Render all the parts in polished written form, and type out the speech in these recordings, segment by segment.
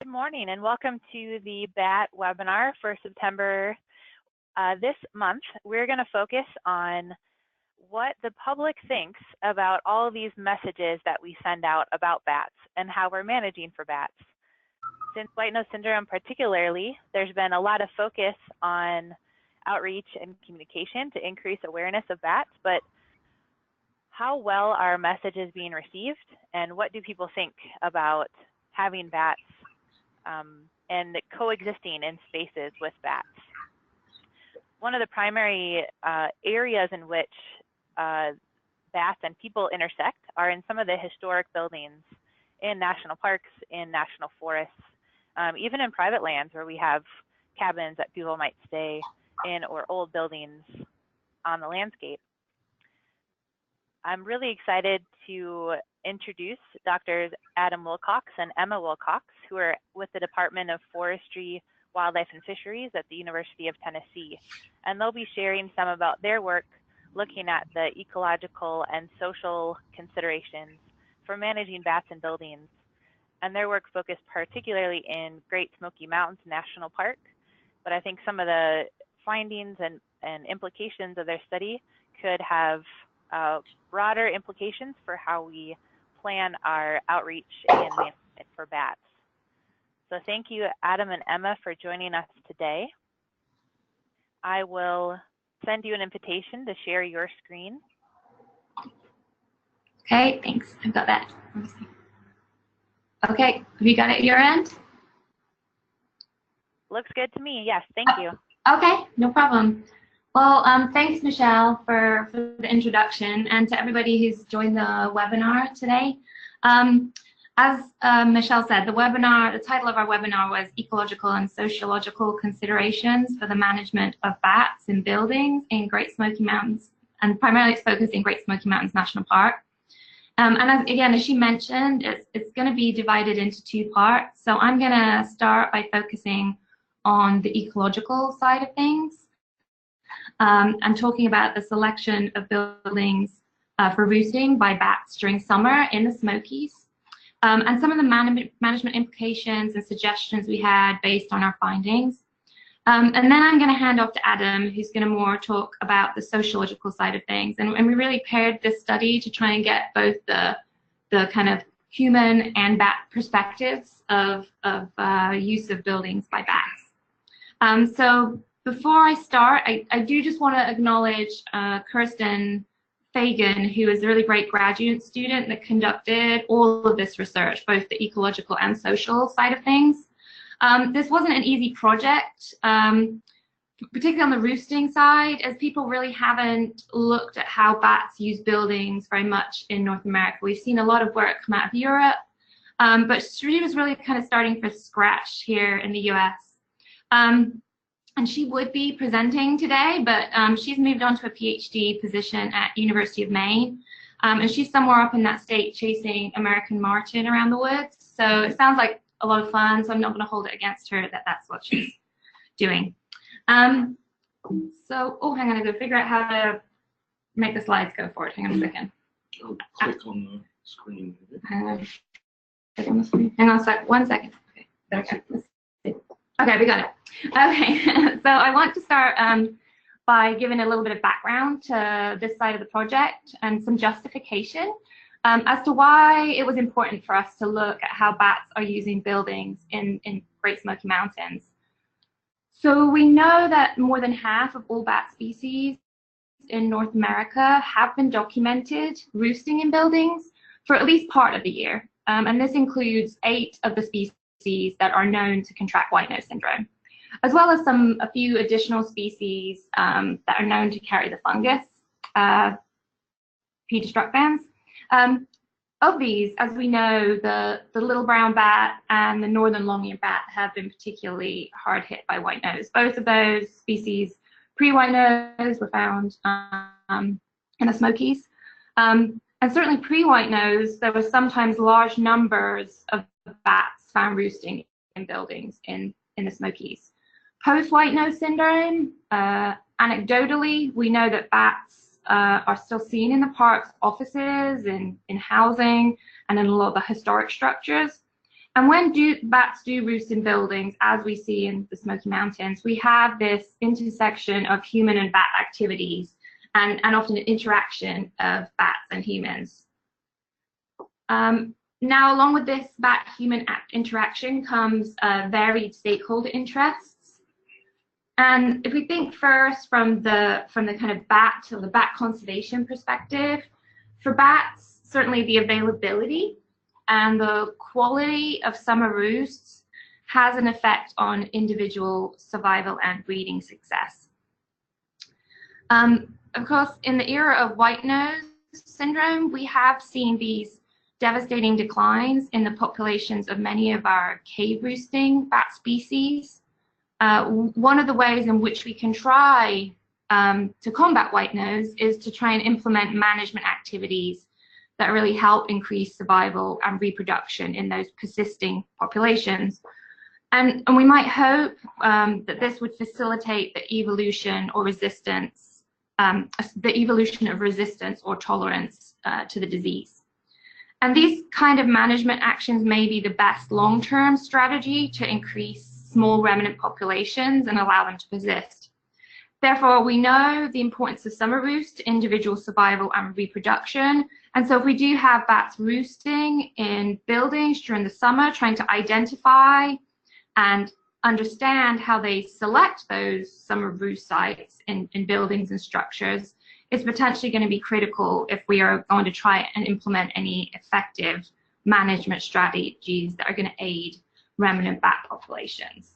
morning and welcome to the BAT webinar for September. This month, we're going to focus on what the public thinks about all of these messages that we send out about bats and how we're managing for bats. Since white nose syndrome particularly, there's been a lot of focus on outreach and communication to increase awareness of bats, but how well are messages being received and what do people think about having bats and coexisting in spaces with bats? One of the primary areas in which bats and people intersect are in some of the historic buildings in national parks, in national forests, even in private lands where we have cabins that people might stay in or old buildings on the landscape. I'm really excited to introduce Drs. Adam Wilcox and Emma Wilcox, who are with the Department of Forestry, Wildlife and Fisheries at the University of Tennessee. And they'll be sharing some about their work looking at the ecological and social considerations for managing bats in buildings. And their work focused particularly in Great Smoky Mountains National Park. But I think some of the findings and implications of their study could have broader implications for how we plan our outreach and management for bats. So thank you, Adam and Emma, for joining us today. I will send you an invitation to share your screen. Okay, thanks. I've got that. Okay, have you got it at your end? Looks good to me. Yes, thank you. Okay, no problem. Well, thanks, Michelle, for the introduction, and to everybody who's joined the webinar today. As Michelle said, the title of our webinar was Ecological and Sociological Considerations for the Management of Bats in Buildings in Great Smoky Mountains, and primarily it's focused in Great Smoky Mountains National Park. As she mentioned, it's going to be divided into two parts. So I'm going to start by focusing on the ecological side of things. I'm talking about the selection of buildings for roosting by bats during summer in the Smokies, and some of the management implications and suggestions we had based on our findings. And then I'm going to hand off to Adam, who's going to more talk about the sociological side of things. And we really paired this study to try and get both the kind of human and bat perspectives of use of buildings by bats. So before I start, I do just want to acknowledge Kirsten Fagan, who is a really great graduate student that conducted all of this research, both the ecological and social side of things. This wasn't an easy project, particularly on the roosting side, as people really haven't looked at how bats use buildings very much in North America. We've seen a lot of work come out of Europe, but she was really kind of starting from scratch here in the US. And she would be presenting today, but she's moved on to a PhD position at University of Maine. And she's somewhere up in that state chasing American marten around the woods. So it sounds like a lot of fun, so I'm not going to hold it against her that that's what she's doing. Oh, hang on, I got to figure out how to make the slides go forward. Hang on a second. Oh, click on the screen. Hang on a sec, 1 second. Okay, let's see. Okay, we got it. Okay, so I want to start by giving a little bit of background to this side of the project and some justification as to why it was important for us to look at how bats are using buildings in Great Smoky Mountains. So we know that more than half of all bat species in North America have been documented roosting in buildings for at least part of the year. And this includes 8 of the species that are known to contract white nose syndrome, as well as a few additional species that are known to carry the fungus, P. destructans. Of these, as we know, the little brown bat and the northern long-eared bat have been particularly hard hit by white nose. Both of those species, pre-white nose, were found in the Smokies. And certainly pre-white nose, there were sometimes large numbers of bats found roosting in buildings in the Smokies. Post-white nose syndrome, anecdotally, we know that bats are still seen in the park's offices, in housing, and in a lot of the historic structures. And when bats do roost in buildings, as we see in the Smoky Mountains, we have this intersection of human and bat activities, and often an interaction of bats and humans. Now, along with this bat-human interaction comes varied stakeholder interests. And if we think first from the kind of bat or the bat conservation perspective, for bats, certainly the availability and the quality of summer roosts has an effect on individual survival and breeding success. Of course, in the era of white nose syndrome, we have seen these devastating declines in the populations of many of our cave roosting bat species. One of the ways in which we can try to combat white nose is to try and implement management activities that really help increase survival and reproduction in those persisting populations. And we might hope that this would facilitate the evolution or resistance, the evolution of resistance or tolerance to the disease. And these kind of management actions may be the best long-term strategy to increase small remnant populations and allow them to persist. Therefore, we know the importance of summer roost to individual survival and reproduction. And so if we do have bats roosting in buildings during the summer, trying to identify and understand how they select those summer roost sites in buildings and structures is potentially going to be critical if we are going to try and implement any effective management strategies that are going to aid remnant bat populations.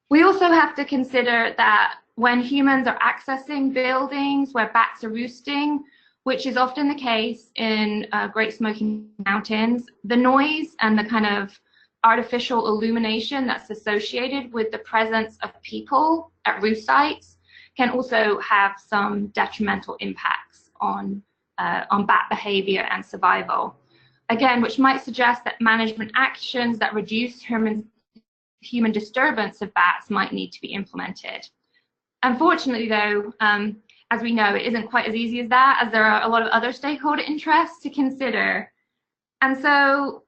We also have to consider that when humans are accessing buildings where bats are roosting, which is often the case in Great Smoky Mountains, the noise and the kind of artificial illumination that's associated with the presence of people at roost sites can also have some detrimental impacts on bat behavior and survival. Again, which might suggest that management actions that reduce human disturbance of bats might need to be implemented. Unfortunately, though, as we know, it isn't quite as easy as that, as there are a lot of other stakeholder interests to consider. And so,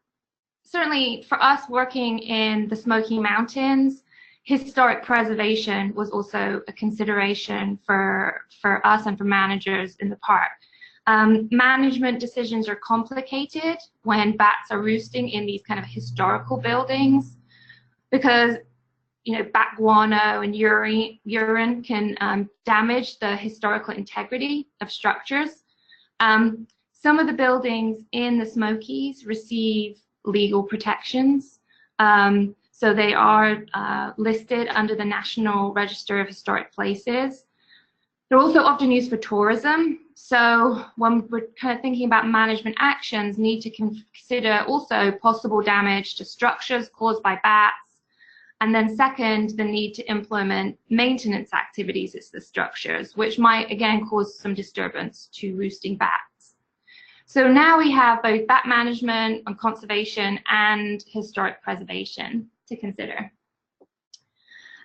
certainly for us working in the Smoky Mountains, historic preservation was also a consideration for us and for managers in the park. Management decisions are complicated when bats are roosting in these kind of historical buildings because, you know, bat guano and urine can damage the historical integrity of structures. Some of the buildings in the Smokies receive legal protections. So they are listed under the National Register of Historic Places. They're also often used for tourism. So when we're kind of thinking about management actions, need to consider also possible damage to structures caused by bats. And then second, the need to implement maintenance activities at the structures, which might again cause some disturbance to roosting bats. So now we have both bat management and conservation and historic preservation to consider.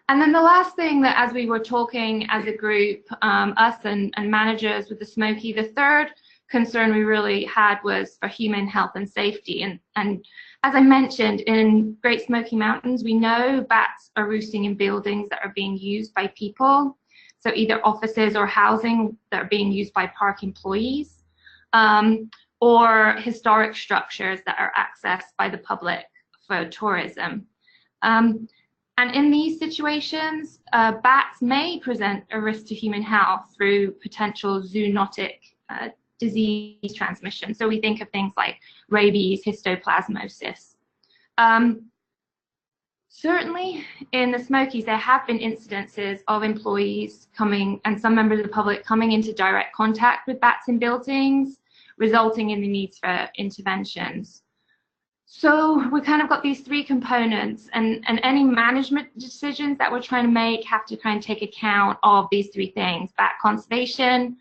And then the last thing that, as we were talking as a group, us and managers with the Smoky, the third concern we really had was for human health and safety. And as I mentioned, in Great Smoky Mountains, we know bats are roosting in buildings that are being used by people. So either offices or housing that are being used by park employees, or historic structures that are accessed by the public for tourism. And in these situations, bats may present a risk to human health through potential zoonotic disease transmission. So we think of things like rabies, histoplasmosis. Certainly in the Smokies, there have been incidences of employees coming and some members of the public coming into direct contact with bats in buildings, resulting in the needs for interventions. So we kind of got these three components, and any management decisions that we're trying to make have to kind of take account of these three things: bat conservation,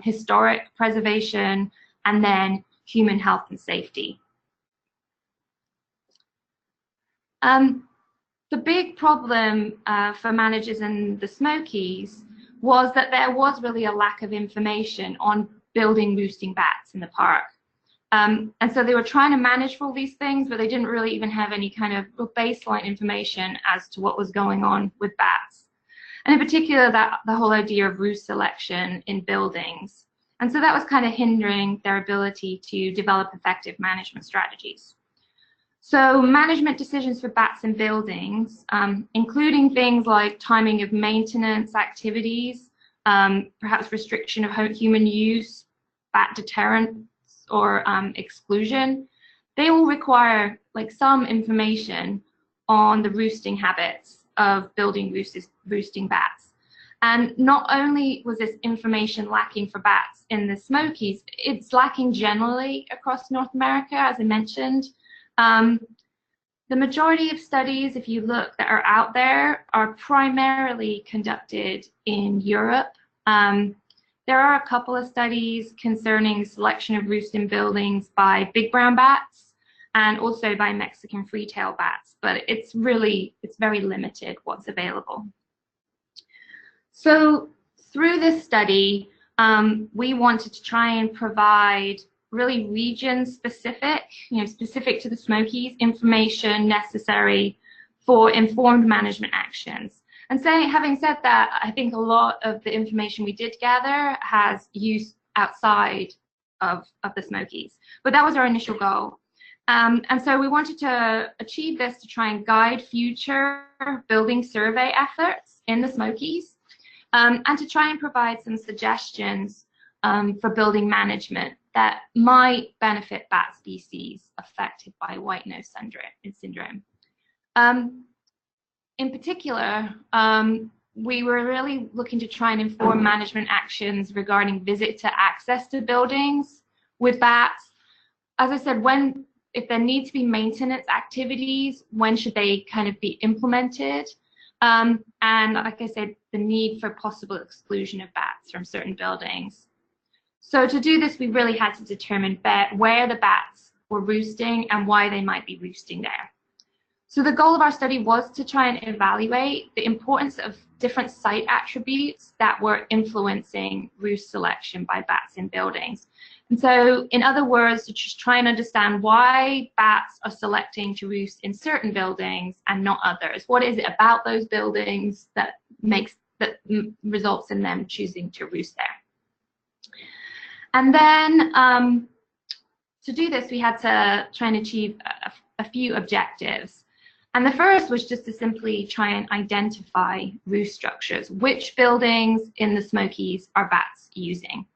historic preservation, and then human health and safety. The big problem for managers in the Smokies was that there was really a lack of information on building roosting bats in the park. And so they were trying to manage for all these things, but they didn't really even have any kind of baseline information as to what was going on with bats. And in particular, the whole idea of roost selection in buildings. And so that was kind of hindering their ability to develop effective management strategies. So management decisions for bats in buildings, including things like timing of maintenance activities, perhaps restriction of human use, bat deterrence, or exclusion, they will require like some information on the roosting habits of building roosting bats. And not only was this information lacking for bats in the Smokies, it's lacking generally across North America, as I mentioned. The majority of studies, if you look, that are out there are primarily conducted in Europe. There are a couple of studies concerning selection of roost in buildings by big brown bats and also by Mexican free-tail bats, but it's very limited what's available. So through this study, we wanted to try and provide really region-specific, specific to the Smokies, information necessary for informed management actions. And having said that, I think a lot of the information we did gather has use outside of the Smokies, but that was our initial goal. And so we wanted to achieve this to try and guide future building survey efforts in the Smokies, and to try and provide some suggestions for building management that might benefit bat species affected by white nose syndrome. In particular, we were really looking to try and inform management actions regarding visitor access to buildings with bats. As I said, if there need to be maintenance activities, when should they kind of be implemented? And like I said, the need for possible exclusion of bats from certain buildings. So to do this, we really had to determine where the bats were roosting and why they might be roosting there. So the goal of our study was to try and evaluate the importance of different site attributes that were influencing roost selection by bats in buildings. And so, in other words, to just try and understand why bats are selecting to roost in certain buildings and not others. What is it about those buildings that results in them choosing to roost there? And then to do this, we had to try and achieve a few objectives. And the first was just to simply try and identify roost structures. Which buildings in the Smokies are bats using?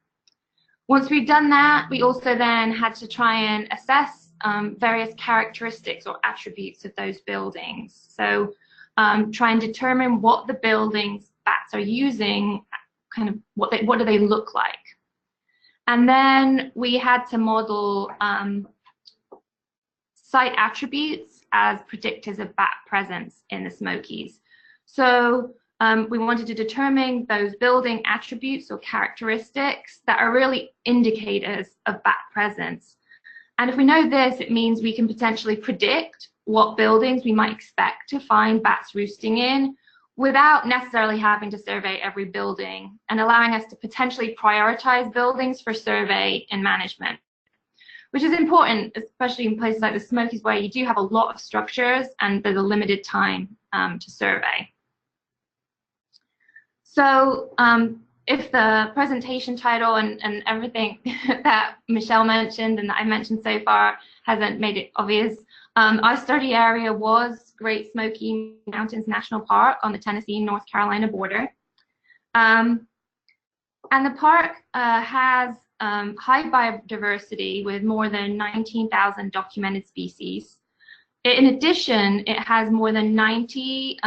Once we've done that, we also then had to try and assess various characteristics or attributes of those buildings. So try and determine what the buildings bats are using, kind of what do they look like. And then we had to model site attributes as predictors of bat presence in the Smokies. So we wanted to determine those building attributes or characteristics that are really indicators of bat presence. And if we know this, it means we can potentially predict what buildings we might expect to find bats roosting in without necessarily having to survey every building, and allowing us to potentially prioritize buildings for survey and management, which is important, especially in places like the Smokies where you do have a lot of structures and there's a limited time to survey. So if the presentation title and everything that Michelle mentioned and that I mentioned so far hasn't made it obvious, our study area was Great Smoky Mountains National Park on the Tennessee-North Carolina border. And the park has high biodiversity with more than 19,000 documented species. In addition, it has more than 90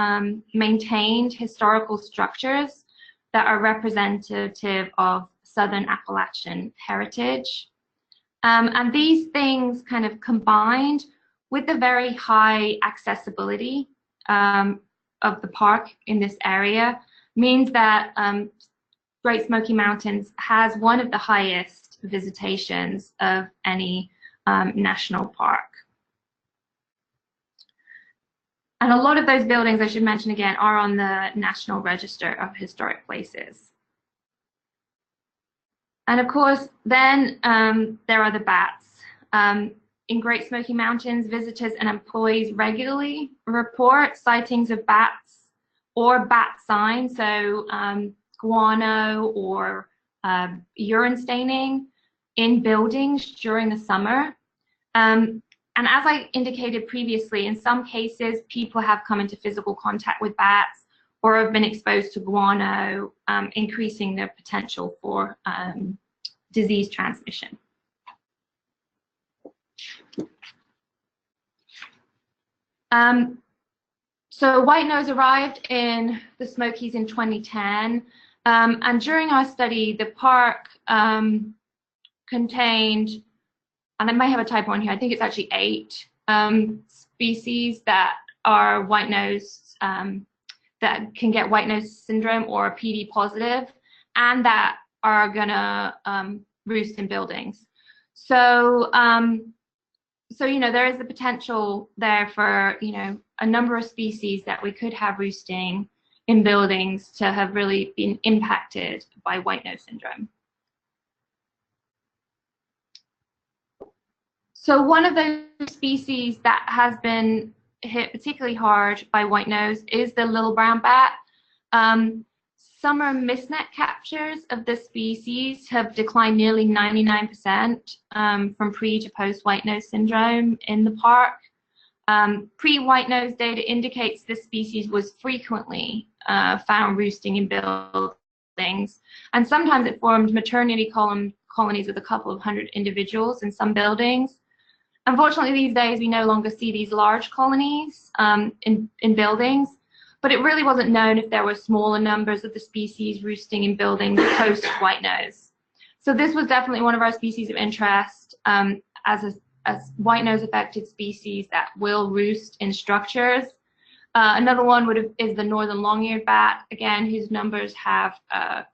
maintained historical structures that are representative of Southern Appalachian heritage. And these things kind of combined with the very high accessibility of the park in this area means that Great Smoky Mountains has one of the highest visitations of any national park. And a lot of those buildings, I should mention again, are on the National Register of Historic Places. And of course, then there are the bats. In Great Smoky Mountains, visitors and employees regularly report sightings of bats or bat signs, so guano or urine staining in buildings during the summer. And as I indicated previously, in some cases, people have come into physical contact with bats or have been exposed to guano, increasing their potential for disease transmission. So white nose arrived in the Smokies in 2010, and during our study, the park contained, and I might have a typo on here, I think it's actually 8 species that are white nose, that can get white nose syndrome or PD positive, and that are gonna roost in buildings. So, you know, there is the potential there for, you know, a number of species that we could have roosting in buildings to have really been impacted by white nose syndrome. So one of those species that has been hit particularly hard by white nose is the little brown bat. Summer mistnet captures of this species have declined nearly 99% from pre to post white nose syndrome in the park. Pre-white nose data indicates this species was frequently found roosting in buildings, and sometimes it formed maternity colonies with a couple of hundred individuals in some buildings. Unfortunately, these days we no longer see these large colonies in buildings, but it really wasn't known if there were smaller numbers of the species roosting in buildings post white nose. So this was definitely one of our species of interest as white nose affected species that will roost in structures. Another one is the northern long-eared bat, again, whose numbers have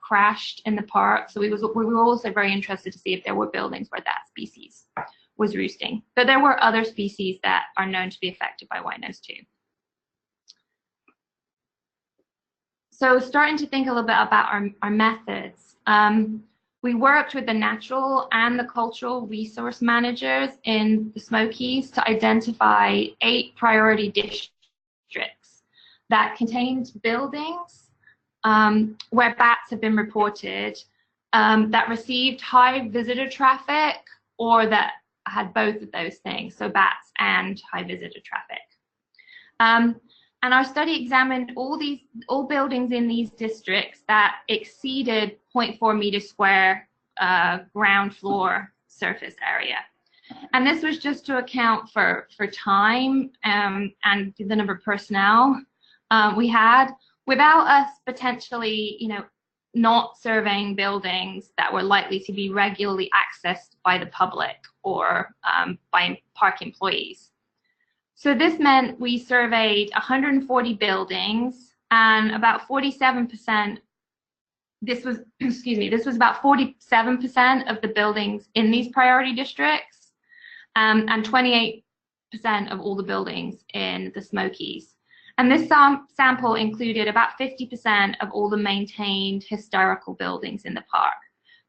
crashed in the park. So we were also very interested to see if there were buildings where that species was roosting. But there were other species that are known to be affected by white nose too. So starting to think a little bit about our methods. We worked with the natural and the cultural resource managers in the Smokies to identify 8 priority districts that contained buildings where bats have been reported that received high visitor traffic or that had both of those things, so bats and high visitor traffic. And our study examined all buildings in these districts that exceeded 0.4 meters square ground floor surface area. And this was just to account for time and the number of personnel we had, without us potentially, you know, not surveying buildings that were likely to be regularly accessed by the public or by park employees. So this meant we surveyed 140 buildings, and about 47%, this was about 47% of the buildings in these priority districts, and 28% of all the buildings in the Smokies. And this sample included about 50% of all the maintained historical buildings in the park,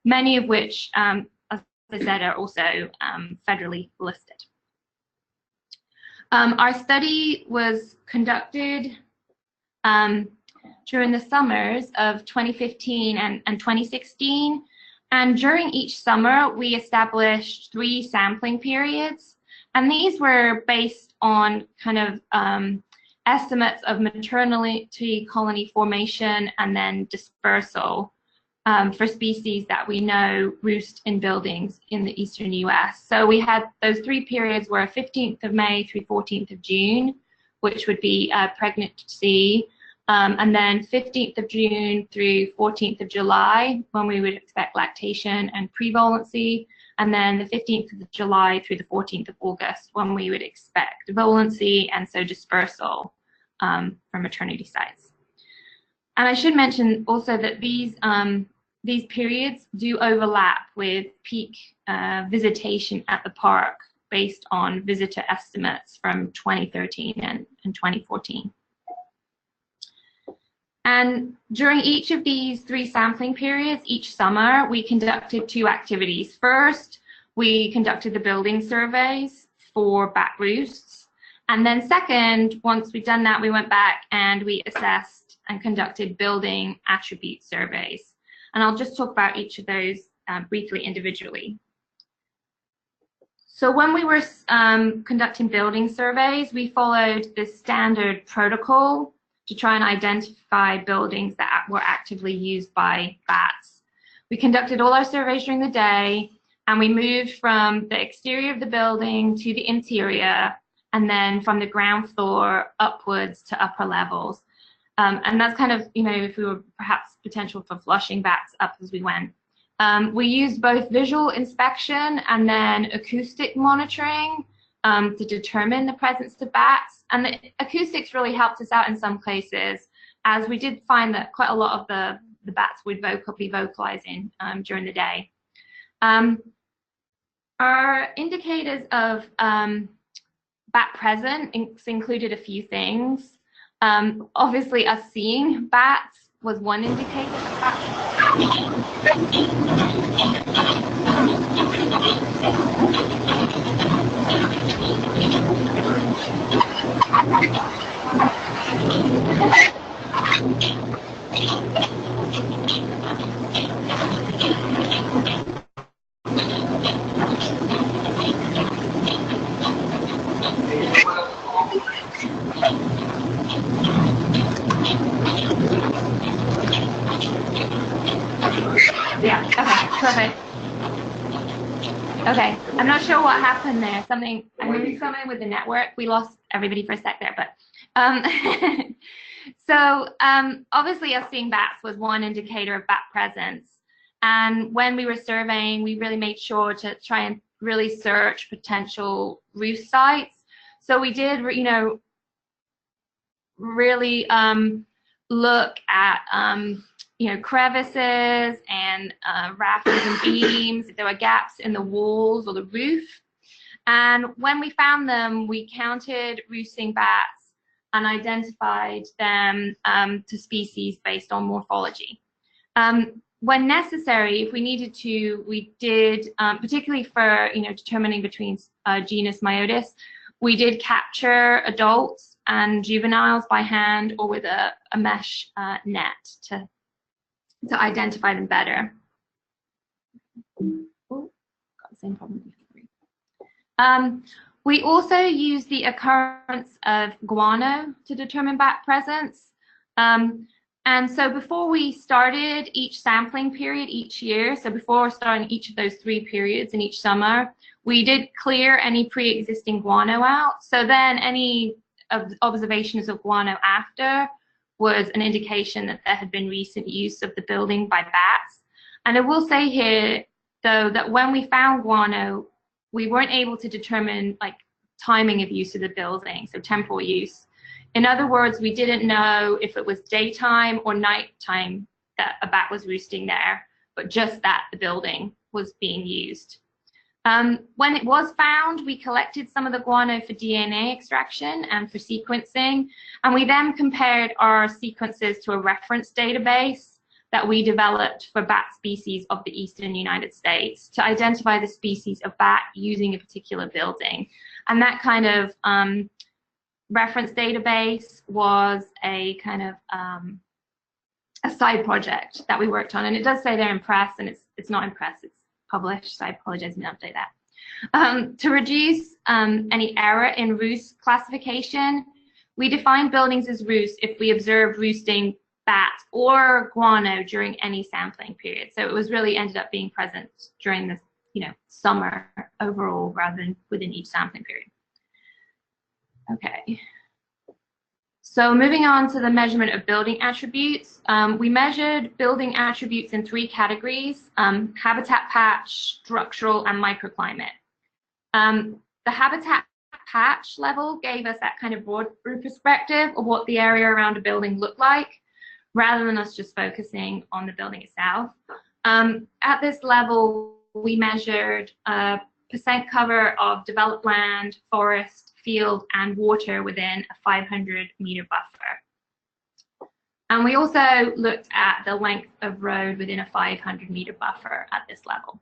many of which, as I said, are also federally listed. Our study was conducted during the summers of 2015 and 2016. And during each summer, we established 3 sampling periods. And these were based on kind of estimates of maternity colony formation and then dispersal for species that we know roost in buildings in the eastern US. So we had those 3 periods were 15th of May through 14th of June, which would be pregnancy, and then 15th of June through 14th of July, when we would expect lactation and prevolency, and then the 15th of July through the 14th of August, when we would expect volency and so dispersal from maternity sites. And I should mention also that these periods do overlap with peak visitation at the park based on visitor estimates from 2013 and 2014. And during each of these 3 sampling periods, each summer, we conducted 2 activities. First, we conducted the building surveys for bat roosts. And then second, once we'd done that, we went back and we assessed and conducted building attribute surveys. And I'll just talk about each of those briefly individually. So when we were conducting building surveys, we followed the standard protocol to try and identify buildings that were actively used by bats. We conducted all our surveys during the day, and we moved from the exterior of the building to the interior, and then from the ground floor upwards to upper levels. And that's kind of, if we were perhaps potential for flushing bats up as we went. We used both visual inspection and then acoustic monitoring to determine the presence of bats. And the acoustics really helped us out in some cases, as we did find that quite a lot of the bats would be vocalizing during the day. Our indicators of bat presence included a few things. Obviously, us seeing bats was one indicator of bat. Yeah, okay, perfect. Okay, I'm not sure what happened there. Maybe something with the network. We lost everybody for a sec there, but so obviously us seeing bats was one indicator of bat presence. And when we were surveying, we really made sure to try and really search potential roost sites. So we did, really look at crevices and rafters and beams, if there were gaps in the walls or the roof. And when we found them, we counted roosting bats and identified them to species based on morphology. When necessary, if we needed to, we did, particularly for determining between genus Myotis, we did capture adults and juveniles by hand or with a mesh net to identify them better. Oh, got the same problem before. We also use the occurrence of guano to determine bat presence. And so before we started each sampling period each year, so before starting each of those 3 periods in each summer, we did clear any pre-existing guano out. So then any observations of guano after was an indication that there had been recent use of the building by bats. And I will say here, though, that when we found guano, we weren't able to determine timing of use of the building, so temporal use. In other words, we didn't know if it was daytime or nighttime that a bat was roosting there, but just that the building was being used. When it was found, we collected some of the guano for DNA extraction and for sequencing, and we then compared our sequences to a reference database that we developed for bat species of the eastern United States to identify the species of bat using a particular building. And that kind of reference database was a kind of a side project that we worked on. And it does say they're in press, and it's not in press, it's published, so I apologize, I'm going to update that. To reduce any error in roost classification, we define buildings as roosts if we observe roosting bats or guano during any sampling period. So it was really ended up being present during the summer overall rather than within each sampling period. Okay. So moving on to the measurement of building attributes, we measured building attributes in 3 categories: habitat patch, structural, and microclimate. The habitat patch level gave us that kind of broad perspective of what the area around a building looked like, rather than us just focusing on the building itself. At this level, we measured percent cover of developed land, forest, field, and water within a 500-meter buffer. And we also looked at the length of road within a 500-meter buffer at this level.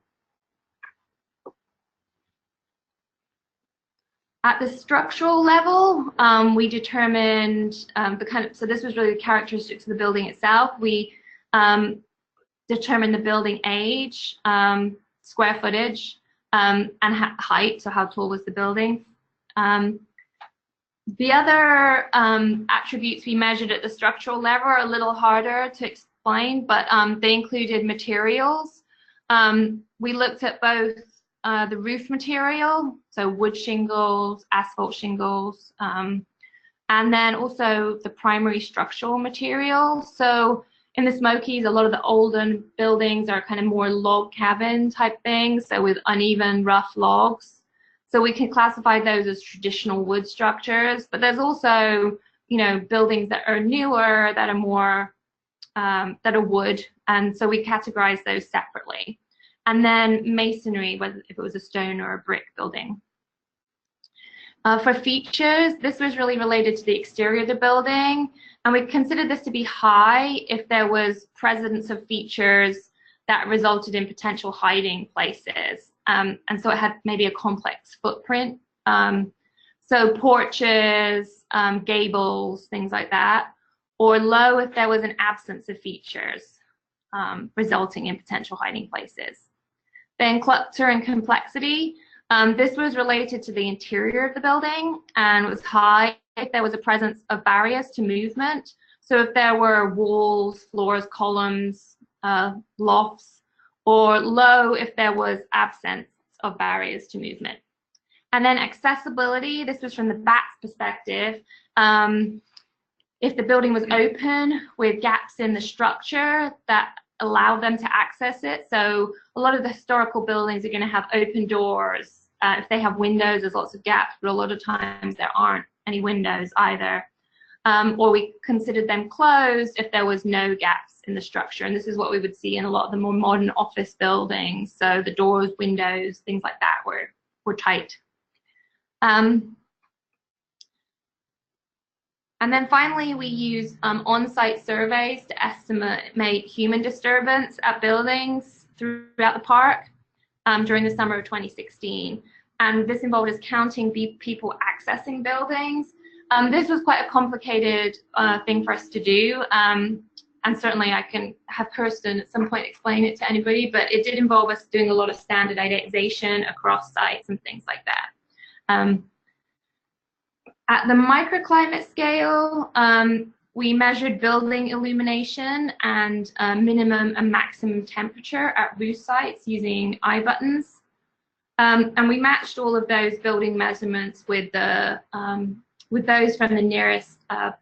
At the structural level, we determined so this was really the characteristics of the building itself. We determined the building age, square footage, and height, so how tall was the building. The other attributes we measured at the structural level are a little harder to explain, but they included materials. We looked at both the roof material, so wood shingles, asphalt shingles, and then also the primary structural material. So in the Smokies, a lot of the older buildings are kind of more log cabin type things, so with uneven, rough logs. So we can classify those as traditional wood structures, but there's also, you know, buildings that are newer, that are more, that are wood, and so we categorize those separately. And then masonry, whether if it was a stone or a brick building. For features, this was really related to the exterior of the building, and we considered this to be high if there was presence of features that resulted in potential hiding places. And so it had maybe a complex footprint. So porches, gables, things like that, or low if there was an absence of features resulting in potential hiding places. Then clutter and complexity. This was related to the interior of the building and was high if there was a presence of barriers to movement. So if there were walls, floors, columns, lofts, or low if there was absence of barriers to movement. And then accessibility, this was from the BAT's perspective. If the building was open with gaps in the structure that allow them to access it. So a lot of the historical buildings are going to have open doors. If they have windows, there's lots of gaps, but a lot of times there aren't any windows either. Or we considered them closed if there was no gaps in the structure. And this is what we would see in a lot of the more modern office buildings. So the doors, windows, things like that were tight. And then finally, we use on-site surveys to estimate human disturbance at buildings throughout the park during the summer of 2016. And this involved us counting people accessing buildings. This was quite a complicated thing for us to do. And certainly I can have Kirsten at some point explain it to anybody, but it did involve us doing a lot of standardization across sites and things like that. At the microclimate scale, we measured building illumination and minimum and maximum temperature at roof sites using eye buttons. And we matched all of those building measurements with those from the nearest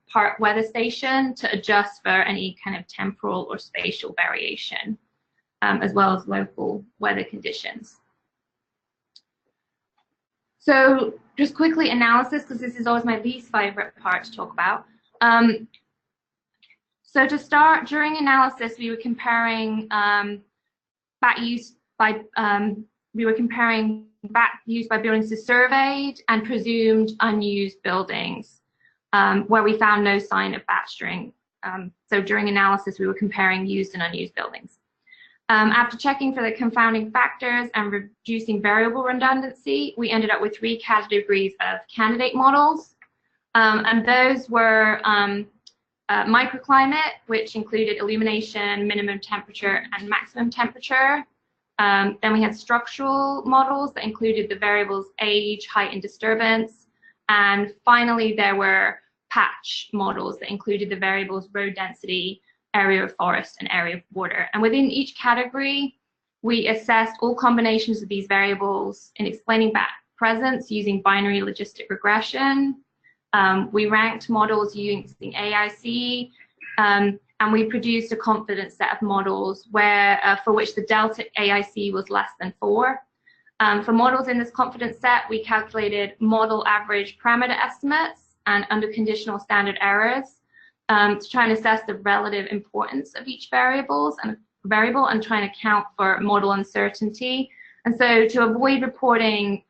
park weather station to adjust for any kind of temporal or spatial variation, as well as local weather conditions. So just quickly analysis, because this is always my least favorite part to talk about. So to start, during analysis, we were comparing bat use by buildings to surveyed and presumed unused buildings, where we found no sign of bat straying. So during analysis, we were comparing used and unused buildings. After checking for the confounding factors and reducing variable redundancy, we ended up with 3 categories of candidate models. And those were microclimate, which included illumination, minimum temperature, and maximum temperature. Then we had structural models that included the variables age, height, and disturbance. And finally, there were patch models that included the variables road density, area of forest, and area of water. And within each category, we assessed all combinations of these variables in explaining bat presence using binary logistic regression. We ranked models using AIC, and we produced a confidence set of models where for which the delta AIC was less than 4. For models in this confidence set, we calculated model average parameter estimates and under conditional standard errors to try and assess the relative importance of each variable and try and account for model uncertainty. And so to avoid reporting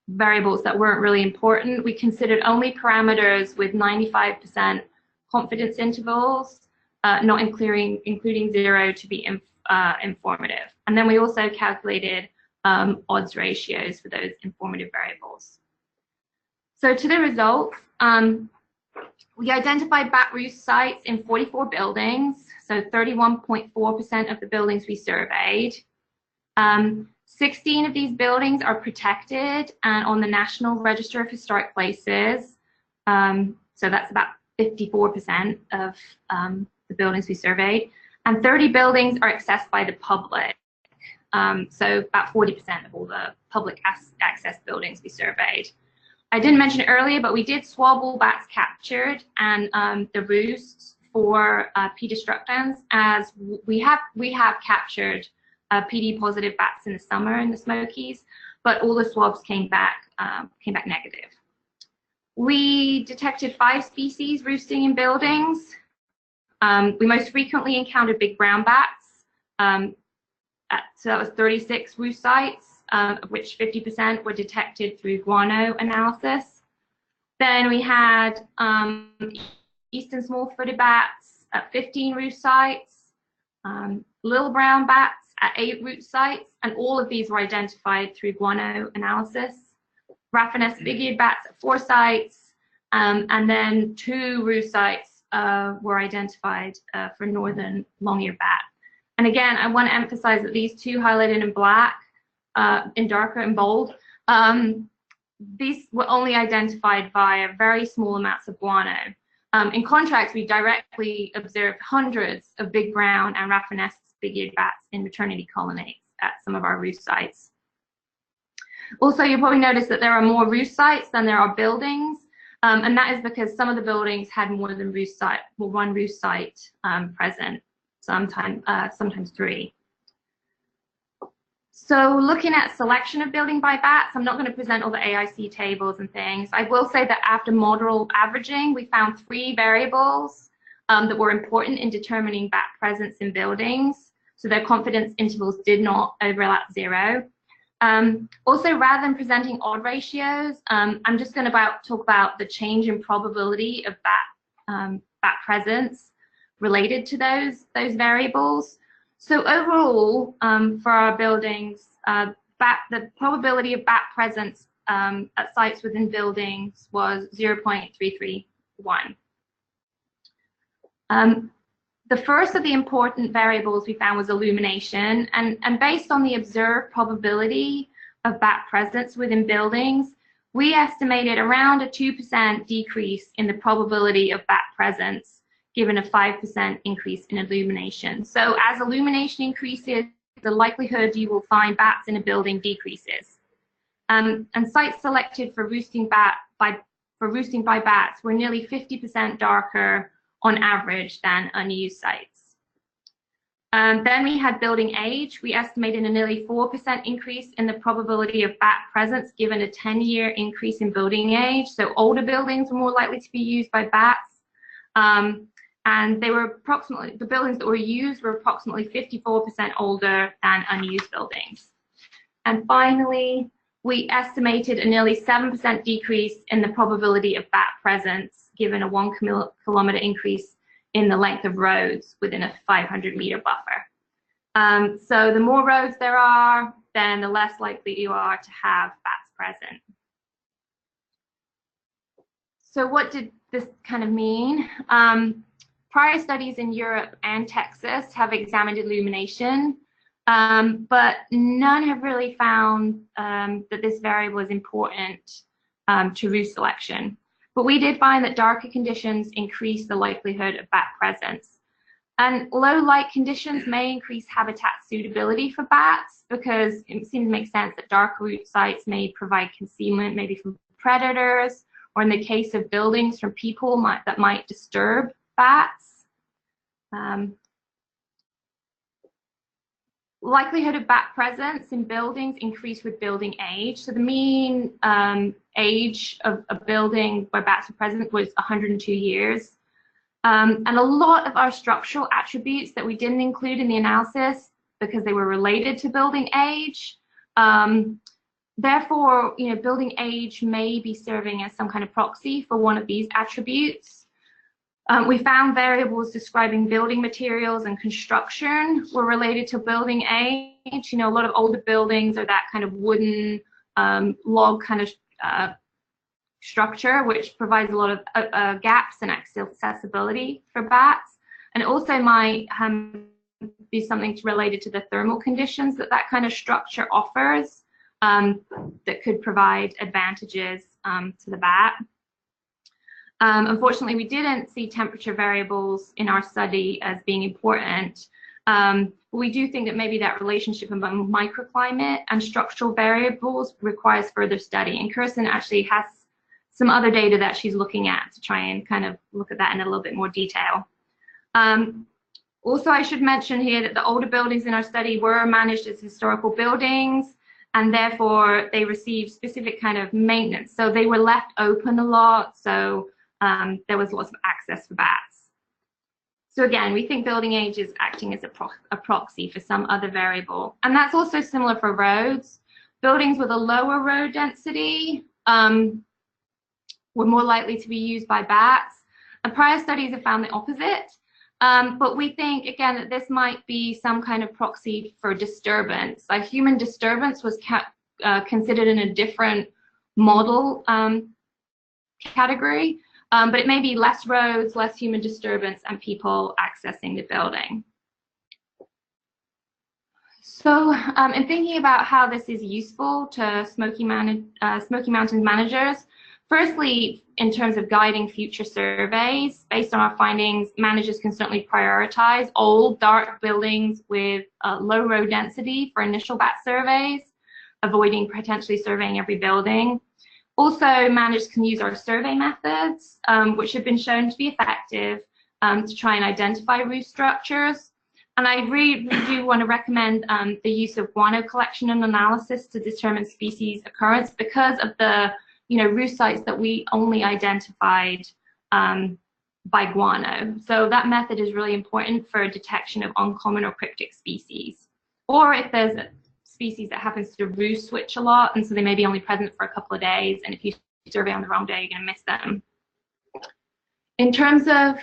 variables that weren't really important, we considered only parameters with 95% confidence intervals, not including 0 to be informative. And then we also calculated odds ratios for those informative variables. So to the results, we identified bat roost sites in 44 buildings, so 31.4% of the buildings we surveyed. 16 of these buildings are protected and on the National Register of Historic Places. So that's about 54% of the buildings we surveyed. And 30 buildings are accessed by the public. So about 40% of all the public access buildings we surveyed. I didn't mention it earlier, but we did swab all bats captured and the roosts for P destructans, as we have captured PD positive bats in the summer in the Smokies, but all the swabs came back negative. We detected 5 species roosting in buildings. We most frequently encountered big brown bats. So that was 36 roost sites, of which 50% were detected through guano analysis. Then we had eastern small-footed bats at 15 roost sites, little brown bats at 8 roost sites, and all of these were identified through guano analysis. Raffinese big-eared bats at 4 sites, and then 2 roost sites were identified for northern long-eared bat. And again, I want to emphasize that these 2 highlighted in black, in darker and bold, these were only identified via very small amounts of guano. In contrast, we directly observed hundreds of big brown and raffinese big-eared bats in maternity colonies at some of our roost sites. Also, you'll probably notice that there are more roost sites than there are buildings, and that is because some of the buildings had more than one roost site present, sometimes 3. So looking at selection of building by bats, I'm not going to present all the AIC tables and things. I will say that after model averaging, we found 3 variables that were important in determining bat presence in buildings. So their confidence intervals did not overlap 0. Also, rather than presenting odd ratios, I'm just going to talk about the change in probability of bat presence related to those variables. So overall, for our buildings, the probability of bat presence at sites within buildings was 0.331. The first of the important variables we found was illumination, and based on the observed probability of bat presence within buildings, we estimated around a 2% decrease in the probability of bat presence, given a 5% increase in illumination. So as illumination increases, the likelihood you will find bats in a building decreases. And sites selected for roosting by bats were nearly 50% darker on average than unused sites. Then we had building age. We estimated a nearly 4% increase in the probability of bat presence given a 10-year increase in building age. So older buildings were more likely to be used by bats. And they were the buildings that were used were approximately 54% older than unused buildings. And finally, we estimated a nearly 7% decrease in the probability of bat presence given a 1 kilometer increase in the length of roads within a 500-meter buffer. So the more roads there are, then the less likely you are to have bats present. So what did this kind of mean? Prior studies in Europe and Texas have examined illumination, but none have really found that this variable is important to roost selection. But we did find that darker conditions increase the likelihood of bat presence. And low light conditions may increase habitat suitability for bats because it seems to make sense that dark root sites may provide concealment, maybe from predators, or in the case of buildings from people that might disturb bats. Likelihood of bat presence in buildings increased with building age. So the mean age of a building where bats are present was 102 years. And a lot of our structural attributes that we didn't include in the analysis because they were related to building age. Therefore, building age may be serving as some kind of proxy for one of these attributes. We found variables describing building materials and construction were related to building age. You know, a lot of older buildings are that kind of wooden log kind of structure, which provides a lot of gaps in accessibility for bats. And it also might be something related to the thermal conditions that that kind of structure offers that could provide advantages to the bat. Unfortunately, we didn't see temperature variables in our study as being important. We do think that maybe that relationship among microclimate and structural variables requires further study. And Kirsten actually has some other data that she's looking at to try and kind of look at that in a little bit more detail. Also, I should mention here that the older buildings in our study were managed as historical buildings, and therefore they received specific kind of maintenance. So they were left open a lot, so there was lots of access for bats. So again, we think building age is acting as a proxy for some other variable. And that's also similar for roads. Buildings with a lower road density were more likely to be used by bats. And prior studies have found the opposite. But we think, again, that this might be some kind of proxy for disturbance. Like human disturbance was considered in a different model category, but it may be less roads, less human disturbance, and people accessing the building. So in thinking about how this is useful to Smoky Mountains managers, firstly, in terms of guiding future surveys, based on our findings, managers can certainly prioritize old, dark buildings with low road density for initial bat surveys, avoiding potentially surveying every building. Also, managers can use our survey methods, which have been shown to be effective to try and identify roof structures. And I really do want to recommend the use of guano collection and analysis to determine species occurrence because of the roof sites that we only identified by guano. So that method is really important for detection of uncommon or cryptic species. Or if there's a species that happens to roof switch a lot, and so they may be only present for a couple of days, and if you survey on the wrong day, you're going to miss them. In terms of,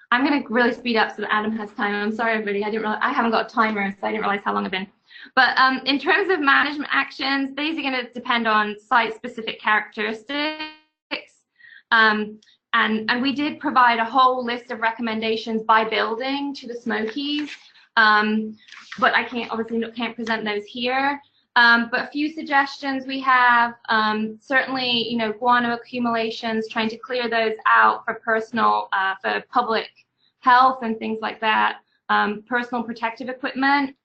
I'm going to really speed up so that Adam has time. I'm sorry, everybody. I haven't got a timer, so I didn't realize how long I've been. But in terms of management actions, these are going to depend on site-specific characteristics. And we did provide a whole list of recommendations by building to the Smokies, but I obviously can't present those here. But a few suggestions we have, certainly, guano accumulations, trying to clear those out for for public health and things like that. Personal protective equipment.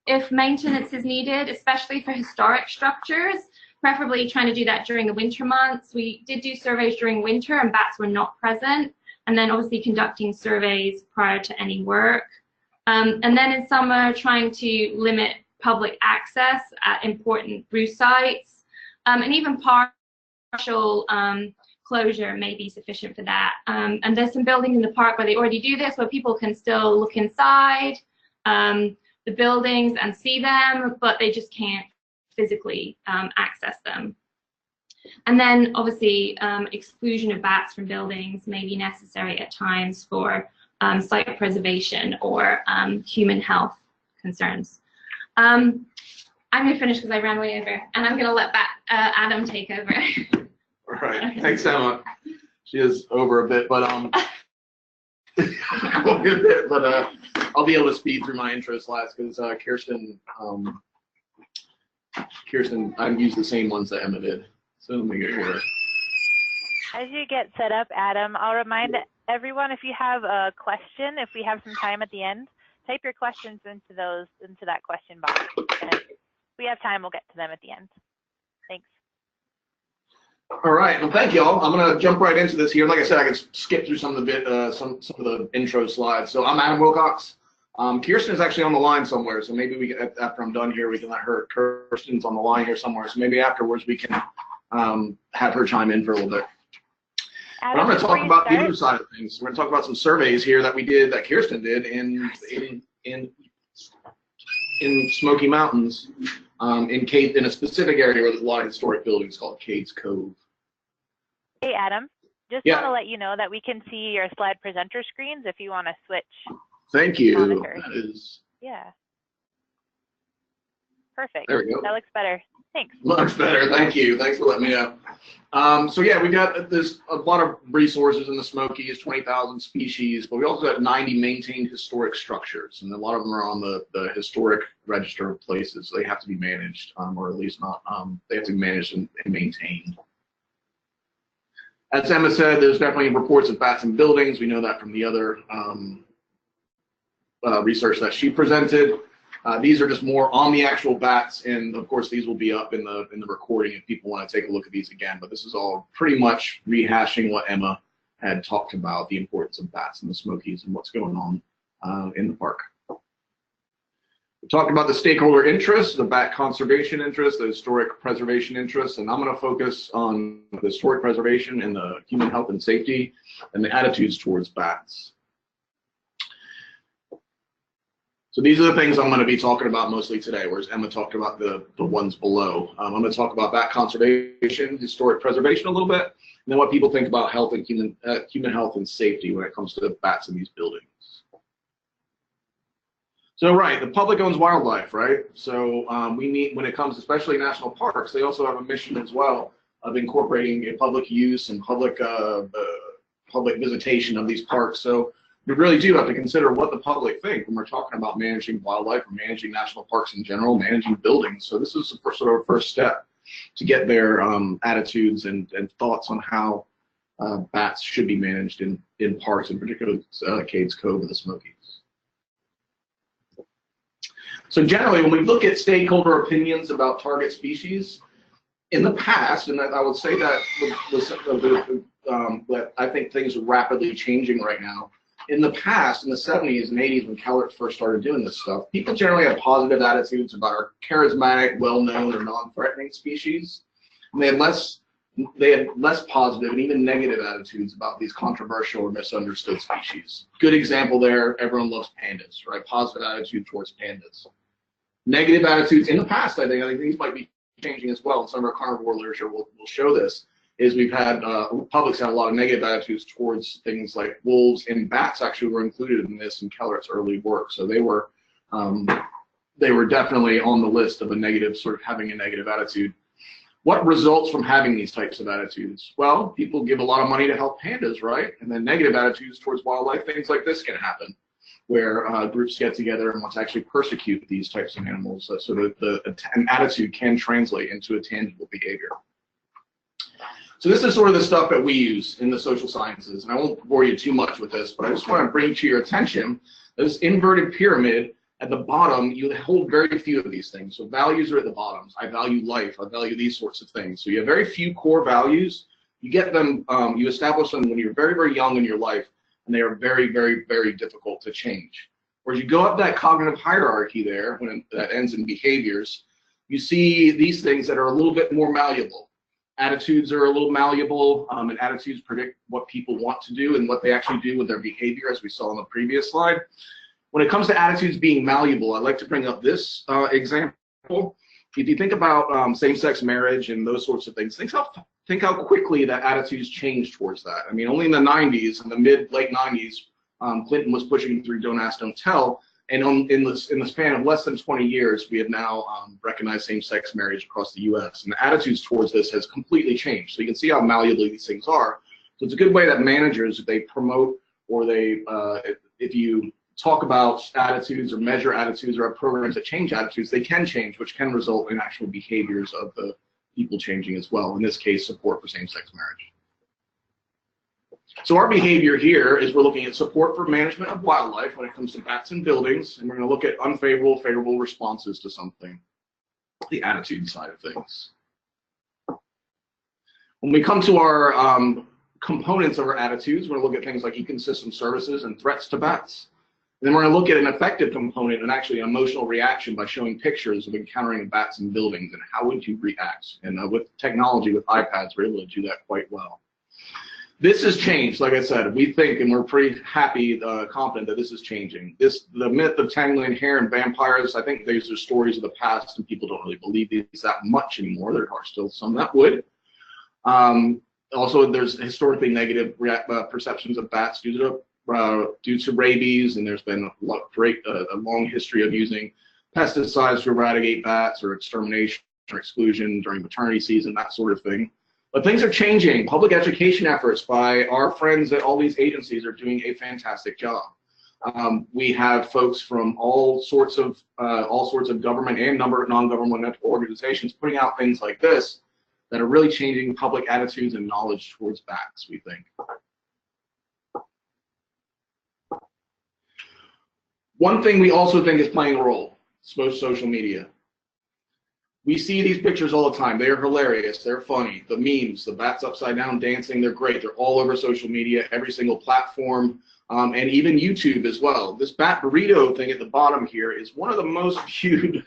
If maintenance is needed, especially for historic structures, preferably trying to do that during the winter months. We did do surveys during winter and bats were not present, and then obviously conducting surveys prior to any work. And then in summer, trying to limit public access at important roof sites, and even partial closure may be sufficient for that. And there's some buildings in the park where they already do this, where people can still look inside the buildings and see them, but they just can't physically access them. And then obviously exclusion of bats from buildings may be necessary at times for site preservation or human health concerns. I'm going to finish because I ran way over, and I'm going to let Adam take over. All right, okay. Thanks, Emma. She is over a bit, but I'll be able to speed through my intro slides because Kirsten, I've used the same ones that Emma did. So let me get here. As you get set up, Adam, I'll remind everyone, if you have a question, if we have some time at the end, type your questions into that question box. And if we have time, we'll get to them at the end. Thanks. All right. Well, thank you all. I'm going to jump right into this here. Like I said, I can skip through some of the intro slides. So I'm Adam Wilcox. Kirsten is actually on the line somewhere, so maybe we can, after I'm done here, we can let her. Kirsten's on the line here somewhere, so maybe afterwards we can have her chime in for a little bit. But I'm going to talk about the other side of things. We're going to talk about some surveys here that we did, that Kirsten did in Smoky Mountains, in a specific area where there's a lot of historic buildings called Cades Cove. Hey, Adam, Just Yeah. want to let you know that we can see your slide presenter screens if you want to switch. Thank you. monitors. That is. Yeah. Perfect. There we go. That looks better. Thanks. Much better. Thank you. Thanks for letting me know. So yeah, we got this a lot of resources in the Smokies, 20,000 species, but we also got 90 maintained historic structures, and a lot of them are on the historic register of places. So they have to be managed, or at least not. They have to be managed and maintained. As Emma said, there's definitely reports of bats in buildings. We know that from the other research that she presented. These are just more on the actual bats, and of course these will be up in the recording if people want to take a look at these again. But this is all pretty much rehashing what Emma had talked about, the importance of bats in the Smokies and what's going on in the park. We talked about the stakeholder interests, the bat conservation interest, the historic preservation interest, and I'm going to focus on the historic preservation and the human health and safety and the attitudes towards bats. So these are the things I'm going to be talking about mostly today, whereas Emma talked about the ones below. I'm going to talk about bat conservation, historic preservation a little bit, and then what people think about health and human health and safety when it comes to bats in these buildings. So right, the public owns wildlife, right? So we need, when it comes, especially national parks, they also have a mission as well of incorporating a public use and public visitation of these parks. So we really do have to consider what the public think when we're talking about managing wildlife or managing national parks in general, managing buildings. So this is the sort of first step to get their attitudes and thoughts on how bats should be managed in parks, in particular Cades Cove and the Smokies. So generally, when we look at stakeholder opinions about target species, in the past, and I would say that but I think things are rapidly changing right now. In the past, in the 70s and 80s, when CalArts first started doing this stuff, people generally had positive attitudes about our charismatic, well-known, or non-threatening species. And they had less positive and even negative attitudes about these controversial or misunderstood species. Good example there, everyone loves pandas, right? Positive attitude towards pandas. Negative attitudes in the past, I think these might be changing as well. Some of our carnivore literature will show this. Is we've had publics had a lot of negative attitudes towards things like wolves, and bats actually were included in this in CalArts' early work. So they were definitely on the list of a negative, sort of having a negative attitude. What results from having these types of attitudes? Well, people give a lot of money to help pandas, right? And then negative attitudes towards wildlife, things like this can happen, where groups get together and want to actually persecute these types of animals, so that an attitude can translate into a tangible behavior. So this is sort of the stuff that we use in the social sciences, and I won't bore you too much with this, but I just want to bring to your attention this inverted pyramid. At the bottom, you hold very few of these things. So values are at the bottom. I value life. I value these sorts of things. So you have very few core values. You get them, you establish them when you're very, very young in your life, and they are very, very, very difficult to change. Whereas you go up that cognitive hierarchy there, that ends in behaviors, you see these things that are a little bit more malleable. Attitudes are a little malleable, and attitudes predict what people want to do and what they actually do with their behavior, as we saw on the previous slide. When it comes to attitudes being malleable, I'd like to bring up this example. If you think about same-sex marriage and those sorts of things, think how quickly that attitudes changed towards that. I mean, only in the 90s, in the late 90s, Clinton was pushing through Don't Ask, Don't Tell. And in the span of less than 20 years, we have now recognized same-sex marriage across the U.S. And the attitudes towards this has completely changed. So you can see how malleable these things are. So it's a good way that managers, if they promote or if you talk about attitudes or measure attitudes or have programs that change attitudes, they can change, which can result in actual behaviors of the people changing as well. In this case, support for same-sex marriage. So our behavior here is we're looking at support for management of wildlife when it comes to bats and buildings, and we're going to look at unfavorable, favorable responses to something, the attitude side of things. When we come to our components of our attitudes, we're going to look at things like ecosystem services and threats to bats. And then we're going to look at an effective component and actually an emotional reaction by showing pictures of encountering bats in buildings and how would you react. And with technology, with iPads, we're able to do that quite well. This has changed, like I said. We think, and we're pretty happy, confident that this is changing. The myth of tangling hair and vampires, I think these are stories of the past, and people don't really believe these that much anymore. There are still some that would. Also, there's historically negative perceptions of bats due to rabies, and there's been a long history of using pesticides to eradicate bats or extermination or exclusion during maternity season, that sort of thing. But things are changing. Public education efforts by our friends at all these agencies are doing a fantastic job. We have folks from all sorts of government and non-governmental organizations putting out things like this that are really changing public attitudes and knowledge towards bats, we think. One thing we also think is playing a role, social media. We see these pictures all the time. They are hilarious. They're funny. The memes, the bats upside down dancing, they're great. They're all over social media, every single platform, and even YouTube as well. This bat burrito thing at the bottom here is one of the most viewed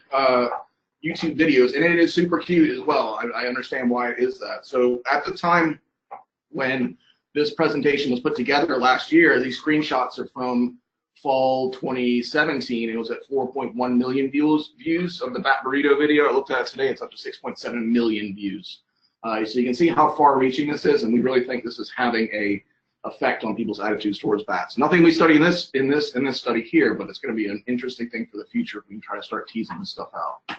YouTube videos, and it is super cute as well. I understand why it is that. So at the time when this presentation was put together last year, these screenshots are from fall 2017. It was at 4.1 million views of the bat burrito video. I looked at it today, it's up to 6.7 million views. So you can see how far reaching this is, and we really think this is having a effect on people's attitudes towards bats. Nothing we study in this study here, but it's going to be an interesting thing for the future if we can try to start teasing this stuff out.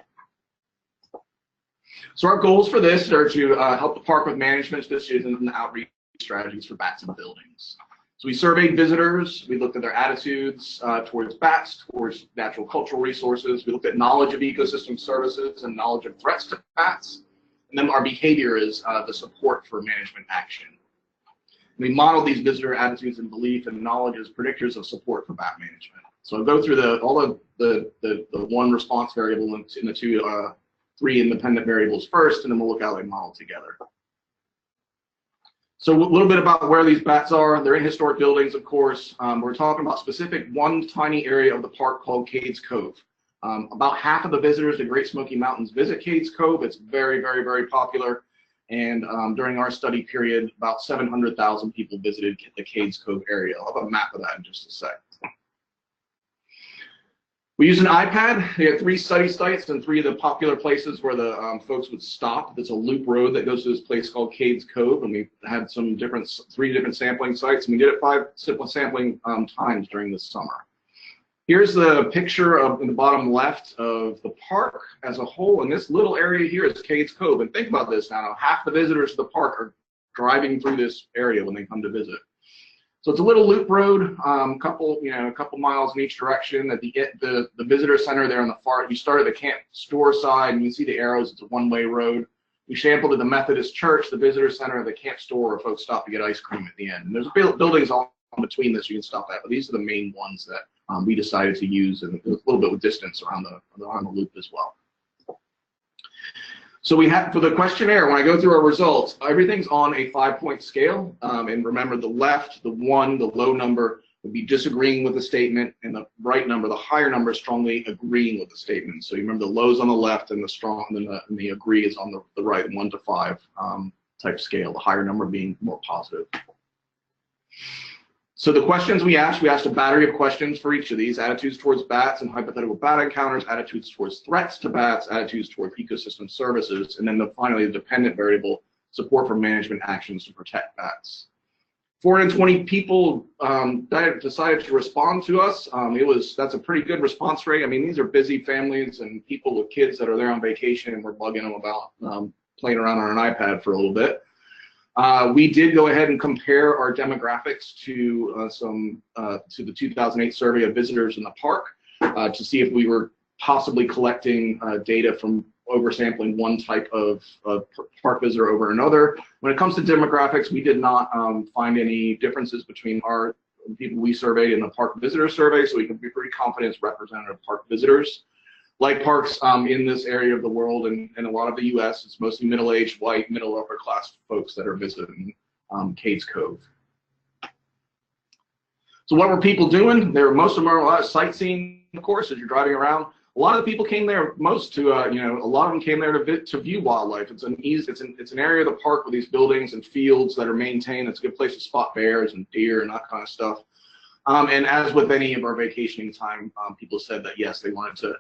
So our goals for this are to help the park with management decisions and outreach strategies for bats in buildings. So we surveyed visitors, we looked at their attitudes towards bats, towards natural cultural resources, we looked at knowledge of ecosystem services and knowledge of threats to bats, and then our behavior is the support for management action. We modeled these visitor attitudes and belief and knowledge as predictors of support for bat management. So I'll go through all of the one response variable in the three independent variables first, and then we'll look how they model together. So a little bit about where these bats are. They're in historic buildings, of course. We're talking about specific one tiny area of the park called Cades Cove. About half of the visitors to Great Smoky Mountains visit Cades Cove. It's very, very, very popular. And during our study period, about 700,000 people visited the Cades Cove area. I'll have a map of that in just a sec. We used an iPad. We had 3 study sites and 3 of the popular places where the folks would stop. There's a loop road that goes to this place called Cades Cove, and we had 3 different sampling sites, and we did it 5 sampling times during the summer. Here's the picture in the bottom left of the park as a whole, and this little area here is Cades Cove. And think about this now: half the visitors to the park are driving through this area when they come to visit. So it's a little loop road, a couple miles in each direction. At the visitor center there on the far, you start at the camp store side, and you see the arrows. It's a one-way road. We sampled at the Methodist Church, the visitor center, the camp store, where folks stop to get ice cream at the end. And there's buildings all in between this you can stop at, but these are the main ones that we decided to use, and a little bit with distance around the loop as well. So we have, for the questionnaire, when I go through our results, everything's on a 5-point scale. And remember, the left, the 1, the low number, would be disagreeing with the statement, and the right number, the higher number, is strongly agreeing with the statement. So you remember the low's on the left, and the agree is on the right, 1 to 5 type scale, the higher number being more positive. So the questions we asked a battery of questions for each of these: attitudes towards bats and hypothetical bat encounters, attitudes towards threats to bats, attitudes towards ecosystem services, and then finally the dependent variable: support for management actions to protect bats. 420 people decided to respond to us. That's a pretty good response rate. I mean, these are busy families and people with kids that are there on vacation, and we're bugging them about playing around on an iPad for a little bit. We did go ahead and compare our demographics to the 2008 survey of visitors in the park to see if we were possibly collecting data from oversampling one type of park visitor over another. When it comes to demographics, we did not find any differences between our people we surveyed in the park visitor survey, so we can be pretty confident it's representative park visitors. Like parks in this area of the world and a lot of the U.S., it's mostly middle-aged, white, middle upper class folks that are visiting Cades Cove. So what were people doing? Most of them are a lot of sightseeing, of course, as you're driving around. A lot of the people came there a lot of them came there to view wildlife. It's an area of the park with these buildings and fields that are maintained. It's a good place to spot bears and deer and that kind of stuff. And as with any of our vacationing time, people said that yes, they wanted to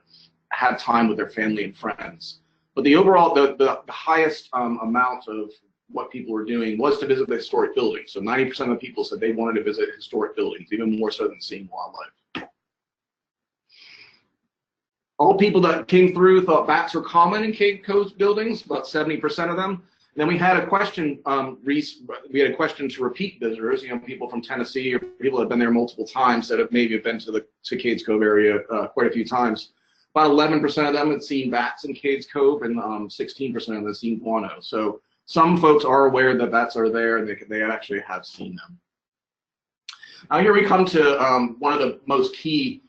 have time with their family and friends. But the overall, the highest amount of what people were doing was to visit the historic buildings. So 90% of the people said they wanted to visit historic buildings, even more so than seeing wildlife. All people that came through thought bats were common in Cave Cove buildings, about 70% of them. And then we had a question, to repeat visitors, people from Tennessee or people that have been there multiple times that have maybe been to the Cades Cove area quite a few times. About 11% of them had seen bats in Cades Cove, and 16% of them had seen guano. So some folks are aware that bats are there, and they actually have seen them. Now here we come to one of the most key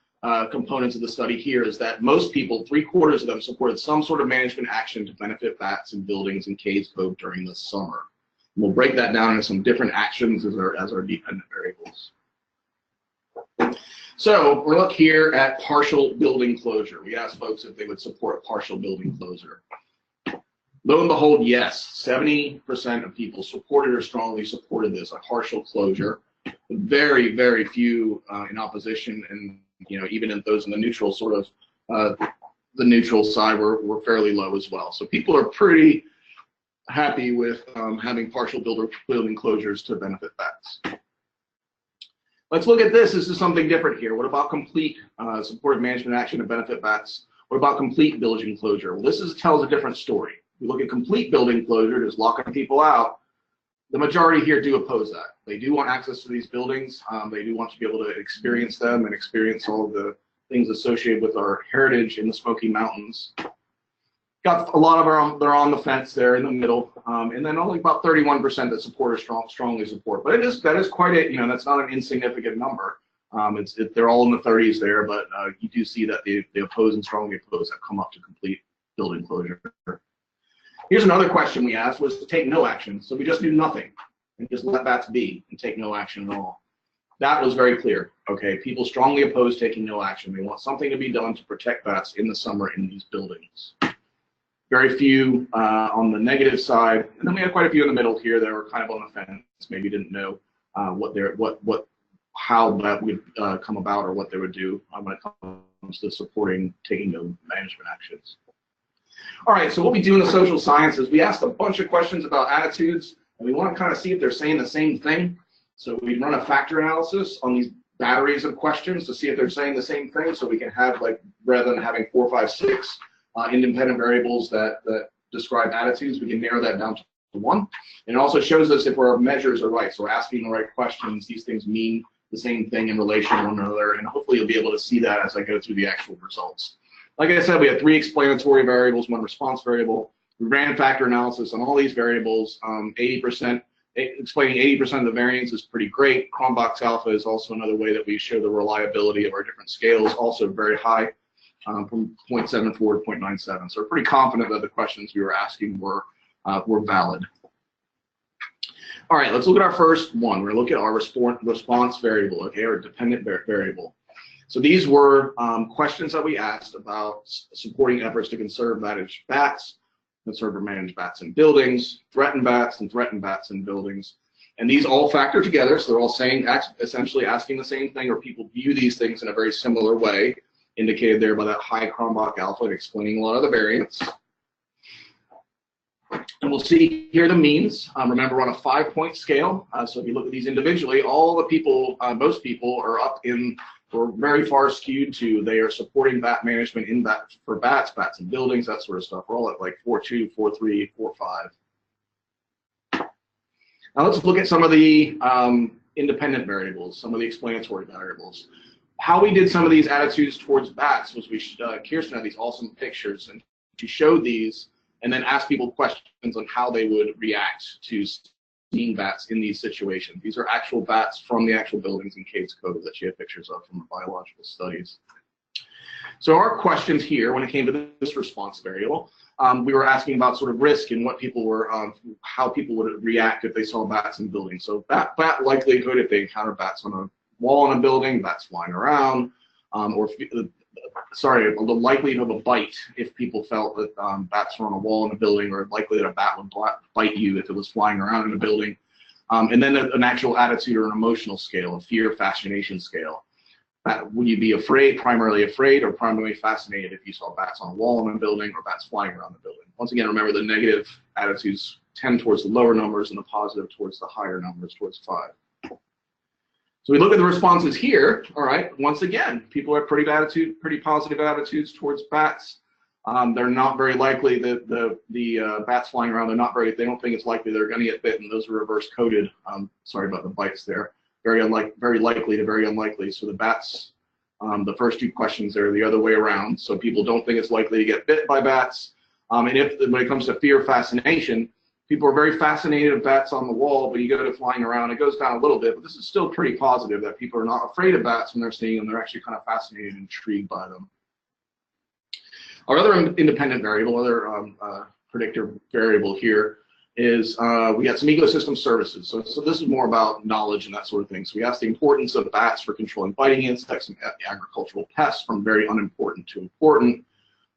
components of the study here is that most people, 3/4 of them, supported some sort of management action to benefit bats in buildings in Cades Cove during the summer. And we'll break that down into some different actions as our dependent variables. So we'll look here at partial building closure. We asked folks if they would support partial building closure. Lo and behold, yes, 70% of people supported or strongly supported this, a partial closure. Very, very few in opposition, and even in those in the neutral the neutral side were fairly low as well. So people are pretty happy with having partial building closures to benefit bats. Let's look at this. This is something different here. What about complete supported management action to benefit bats? What about complete building closure? Well, this tells a different story. If you look at complete building closure, just locking people out, the majority here do oppose that. They do want access to these buildings. They do want to be able to experience them and experience all of the things associated with our heritage in the Smoky Mountains. Got a lot of they're on the fence there in the middle, and then only about 31% that support or strongly support. But that is quite a, that's not an insignificant number. They're all in the 30s there, but you do see that they oppose and strongly oppose that come up to complete building closure. Here's another question we asked, was to take no action. So we just do nothing and just let bats be and take no action at all. That was very clear. Okay, people strongly oppose taking no action. They want something to be done to protect bats in the summer in these buildings. Very few on the negative side, and then we had quite a few in the middle here that were kind of on the fence, maybe didn't know how that would come about or what they would do when it comes to supporting taking no management actions. All right, so what we do in the social sciences, we asked a bunch of questions about attitudes, and we want to kind of see if they're saying the same thing. So we run a factor analysis on these batteries of questions to see if they're saying the same thing, so we can have, like, rather than having 4, 5, 6 independent variables that describe attitudes, we can narrow that down to 1. And it also shows us if our measures are right, so we're asking the right questions, these things mean the same thing in relation to one another, and hopefully you'll be able to see that as I go through the actual results. Like I said, we had 3 explanatory variables, 1 response variable. We ran factor analysis on all these variables. 80%, explaining 80% of the variance is pretty great. Cronbach's alpha is also another way that we show the reliability of our different scales, also very high, from 0.74 to 0.97. So we're pretty confident that the questions we were asking were valid. All right, let's look at our first one. We're going to look at our response variable, okay, our dependent variable. So these were questions that we asked about supporting efforts to conserve manage bats, conserve or manage bats in buildings, threaten bats, and threaten bats in buildings. And these all factor together, so they're all saying, essentially asking the same thing, or people view these things in a very similar way, indicated there by that high Cronbach alpha and explaining a lot of the variance. And we'll see here the means. Remember, we're on a 5-point scale, so if you look at these individually, all the people, most people are up in, or very far skewed to, they are supporting bat management in for bats in buildings, that sort of stuff. We're all at like 4.2, 4.3, 4.5. Now let's look at some of the independent variables, some of the explanatory variables. How we did some of these attitudes towards bats was Kirsten had these awesome pictures, and she showed these and then asked people questions on how they would react to seeing bats in these situations. These are actual bats from the actual buildings in Cades Cove that she had pictures of from the biological studies. So our questions here, when it came to this response variable, we were asking about sort of risk and what people were, how people would react if they saw bats in buildings. So bat likelihood if they encounter bats on a wall in a building, bats flying around, or the likelihood of a bite if people felt that bats were on a wall in a building, or likely that a bat would bite you if it was flying around in a building. And then an actual attitude or an emotional scale, a fear fascination scale. Would you be afraid, primarily afraid, or primarily fascinated if you saw bats on a wall in a building or bats flying around the building? Once again, remember the negative attitudes tend towards the lower numbers and the positive towards the higher numbers, towards 5. So we look at the responses here. All right, once again, people have pretty positive attitudes towards bats. They're not very likely that the bats flying around. They don't think it's likely they're going to get bitten. Those are reverse coded. Sorry about the bites there. Very likely to very unlikely. So the bats, the first 2 questions there are the other way around. So people don't think it's likely to get bit by bats. And when it comes to fear fascination, people are very fascinated of bats on the wall, but you go to flying around, it goes down a little bit, but this is still pretty positive that people are not afraid of bats when they're seeing them. They're actually kind of fascinated and intrigued by them. Our other independent variable, predictor variable here is we got some ecosystem services. So this is more about knowledge and that sort of thing. So we asked the importance of bats for controlling biting insects and agricultural pests from very unimportant to important.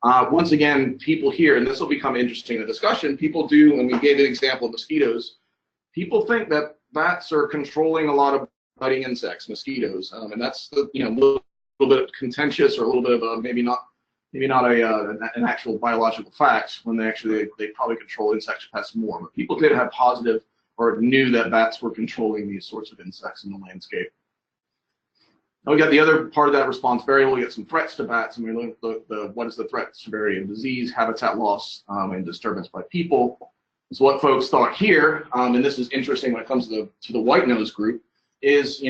Once again, people here, and this will become interesting in the discussion, people do, and we gave an example of mosquitoes, people think that bats are controlling a lot of biting insects, mosquitoes, and that's a little bit contentious, or a little bit of a maybe not an actual biological fact, when they probably control insect pests more. But people did have positive, or knew that bats were controlling these sorts of insects in the landscape. Now we got the other part of that response variable. We got some threats to bats, and we look at what is the threat, severity of disease, habitat loss, and disturbance by people. So what folks thought here, and this is interesting when it comes to the white nose group, is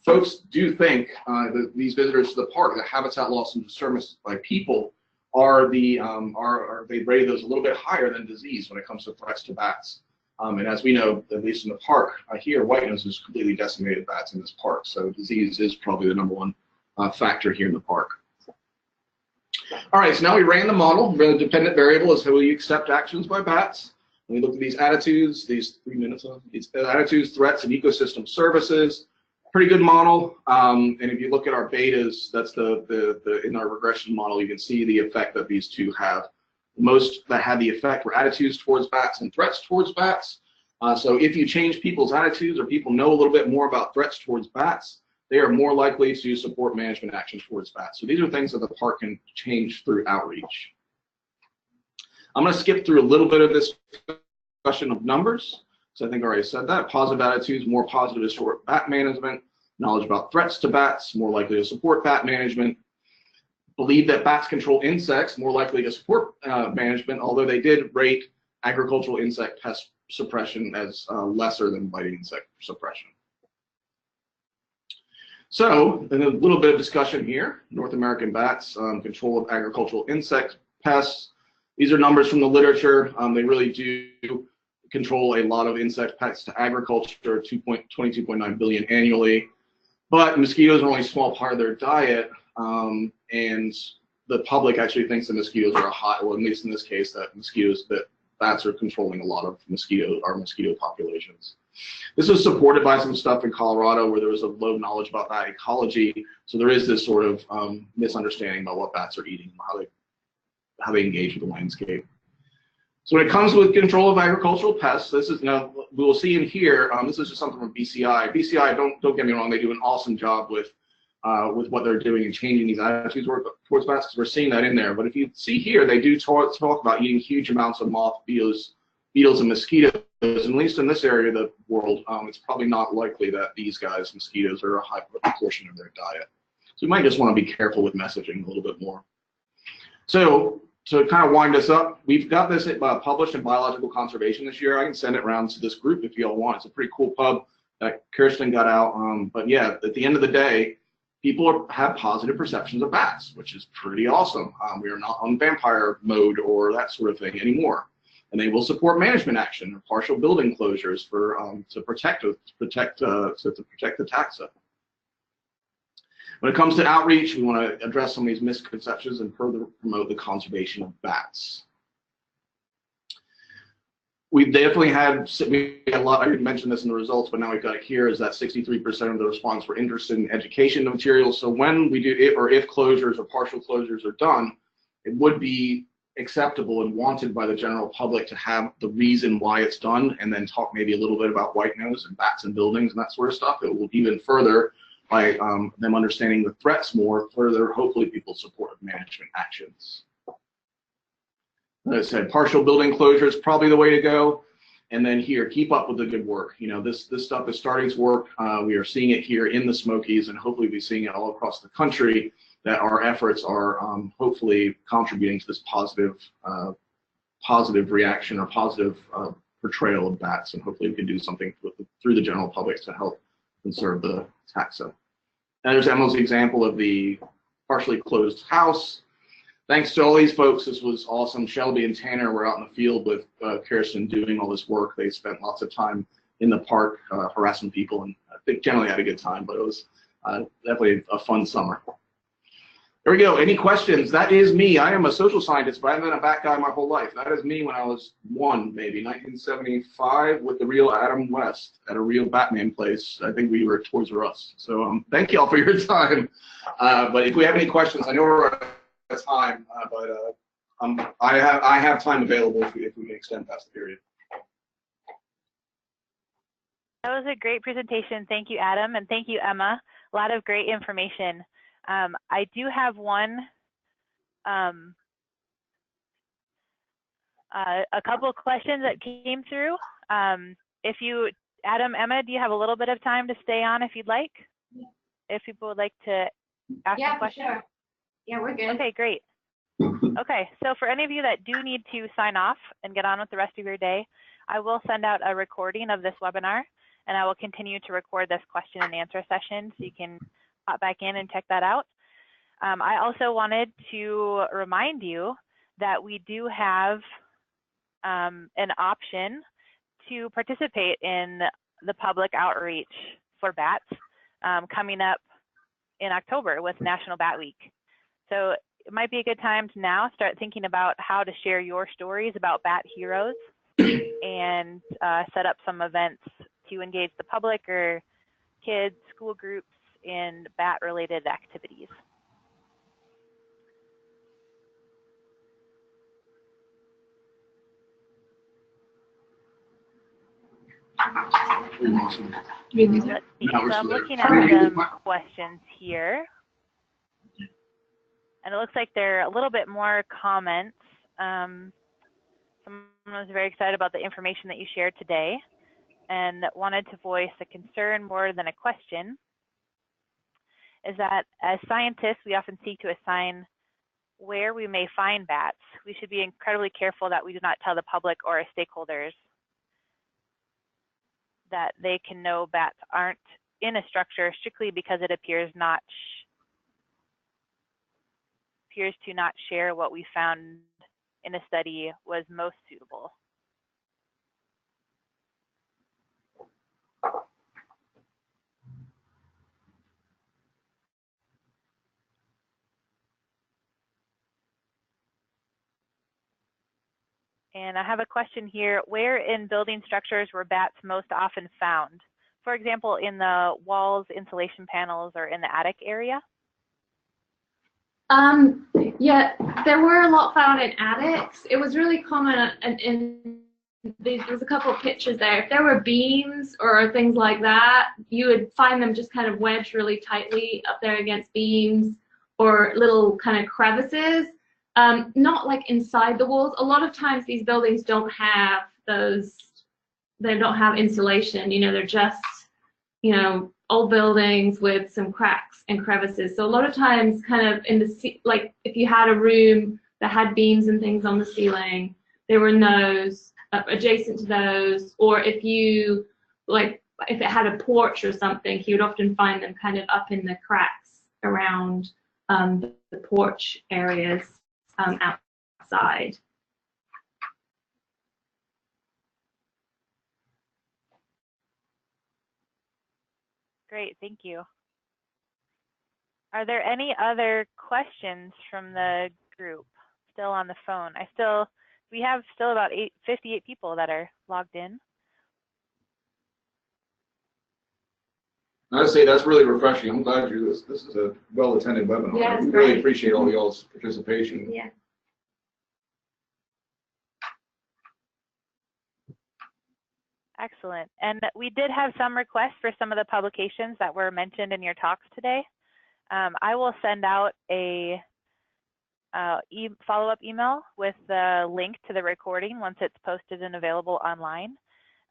folks do think that these visitors to the park, the habitat loss and disturbance by people they rate those a little bit higher than disease when it comes to threats to bats. And as we know, at least in the park here, white nose has completely decimated bats in this park. So disease is probably the #1 factor here in the park. All right, so now we ran the model. The dependent variable is how we accept actions by bats. And we looked at these attitudes, these attitudes, threats, and ecosystem services. Pretty good model. And if you look at our betas, that's in our regression model, you can see the effect that these two have. Most that had the effect were attitudes towards bats and threats towards bats. So if you change people's attitudes, or people know a little bit more about threats towards bats, they are more likely to support management actions towards bats. So these are things that the park can change through outreach. I'm going to skip through a little bit of this discussion of numbers. So I think I already said that. Positive attitudes, more positive to support bat management. Knowledge about threats to bats, more likely to support bat management. Believe that bats control insects, more likely to support management, although they did rate agricultural insect pest suppression as lesser than biting insect suppression. So, in a little bit of discussion here, North American bats, control of agricultural insect pests. These are numbers from the literature. They really do control a lot of insect pests to agriculture, 22.9 billion annually. But mosquitoes are only a small part of their diet. And the public actually thinks that mosquitoes are or at least in this case, that bats are controlling a lot of mosquito populations. This was supported by some stuff in Colorado where there was a low knowledge about bat ecology. So there is this sort of misunderstanding about what bats are eating and how they engage with the landscape. So when it comes with control of agricultural pests, this is now we will see in here. This is just something from BCI. BCI, don't get me wrong, they do an awesome job with what they're doing and changing these attitudes towards bats, because we're seeing that in there. But if you see here, they do talk about eating huge amounts of moth, beetles, and mosquitoes. And at least in this area of the world, it's probably not likely that these guys, mosquitoes, are a high proportion of their diet. So we might just want to be careful with messaging a little bit more. So to kind of wind us up, we've got this published in Biological Conservation this year. I can send it around to this group if you all want. It's a pretty cool pub that Kirsten got out. But yeah, at the end of the day, people have positive perceptions of bats, which is pretty awesome. We are not on vampire mode or that sort of thing anymore. And they will support management action or partial building closures for to protect the taxa. When it comes to outreach, we want to address some of these misconceptions and further promote the conservation of bats. We've definitely had a lot, I didn't mention this in the results, but now we've got it here, is that 63% of the response were interested in education materials. So when we do if closures or partial closures are done, it would be acceptable and wanted by the general public to have the reason why it's done, and then talk maybe a little bit about white nose and bats and buildings and that sort of stuff. It will even further, by them understanding the threats more, further hopefully people support management actions. As I said, partial building closure is probably the way to go. And then here, keep up with the good work. This stuff is starting to work. We are seeing it here in the Smokies, and hopefully we'll be seeing it all across the country, that our efforts are hopefully contributing to this positive reaction or positive portrayal of bats, and hopefully we can do something through the general public to help conserve the taxa. And there's Emma's example of the partially closed house. Thanks to all these folks, this was awesome. Shelby and Tanner were out in the field with Kirsten doing all this work. They spent lots of time in the park harassing people, and I think generally had a good time, but it was definitely a fun summer. There we go. Any questions? That is me. I am a social scientist, but I've been a bat guy my whole life. That is me when I was maybe 1975, with the real Adam West at a real Batman place. I think we were at Toys R Us. So thank you all for your time. But if we have any questions, I know we're out of time, but I have time available if we can extend past the period. That was a great presentation. Thank you, Adam, and thank you, Emma. A lot of great information. I do have a couple of questions that came through. Adam, Emma, do you have a little bit of time to stay on if you'd like? If people would like to ask a question? Sure. Yeah, we're good. Okay, great. Okay, so for any of you that do need to sign off and get on with the rest of your day, I will send out a recording of this webinar, and I will continue to record this question and answer session so you can pop back in and check that out. I also wanted to remind you that we do have an option to participate in the public outreach for bats coming up in October with National Bat Week. So it might be a good time to now start thinking about how to share your stories about bat heroes and set up some events to engage the public or kids, school groups in bat-related activities. Awesome. Let's see. So I'm looking at some questions here, and it looks like there are a little bit more comments. Someone was very excited about the information that you shared today and wanted to voice a concern more than a question, is that as scientists, we often seek to assign where we may find bats. We should be incredibly careful that we do not tell the public or our stakeholders that they can know bats aren't in a structure strictly because it appears to not share what we found in a study was most suitable. And I have a question here. Where in building structures were bats most often found? For example, in the walls, insulation panels, or in the attic area? Yeah, there were a lot found in attics. It was really common there's a couple of pictures there. If there were beams or things like that, you would find them just kind of wedged really tightly up there against beams or little kind of crevices. Not like inside the walls. A lot of times these buildings don't have they don't have insulation, they're just, old buildings with some cracks and crevices. So a lot of times kind of like if you had a room that had beams and things on the ceiling, they were in those, adjacent to those, or if it had a porch or something, you would often find them kind of up in the cracks around the porch areas. Outside. Great, thank you. Are there any other questions from the group still on the phone? We have still about 58 people that are logged in. I would say that's really refreshing. I'm glad this is a well-attended webinar. Yeah, I really appreciate all y'all's participation. Yeah. Excellent. And we did have some requests for some of the publications that were mentioned in your talks today. I will send out a follow-up email with the link to the recording once it's posted and available online.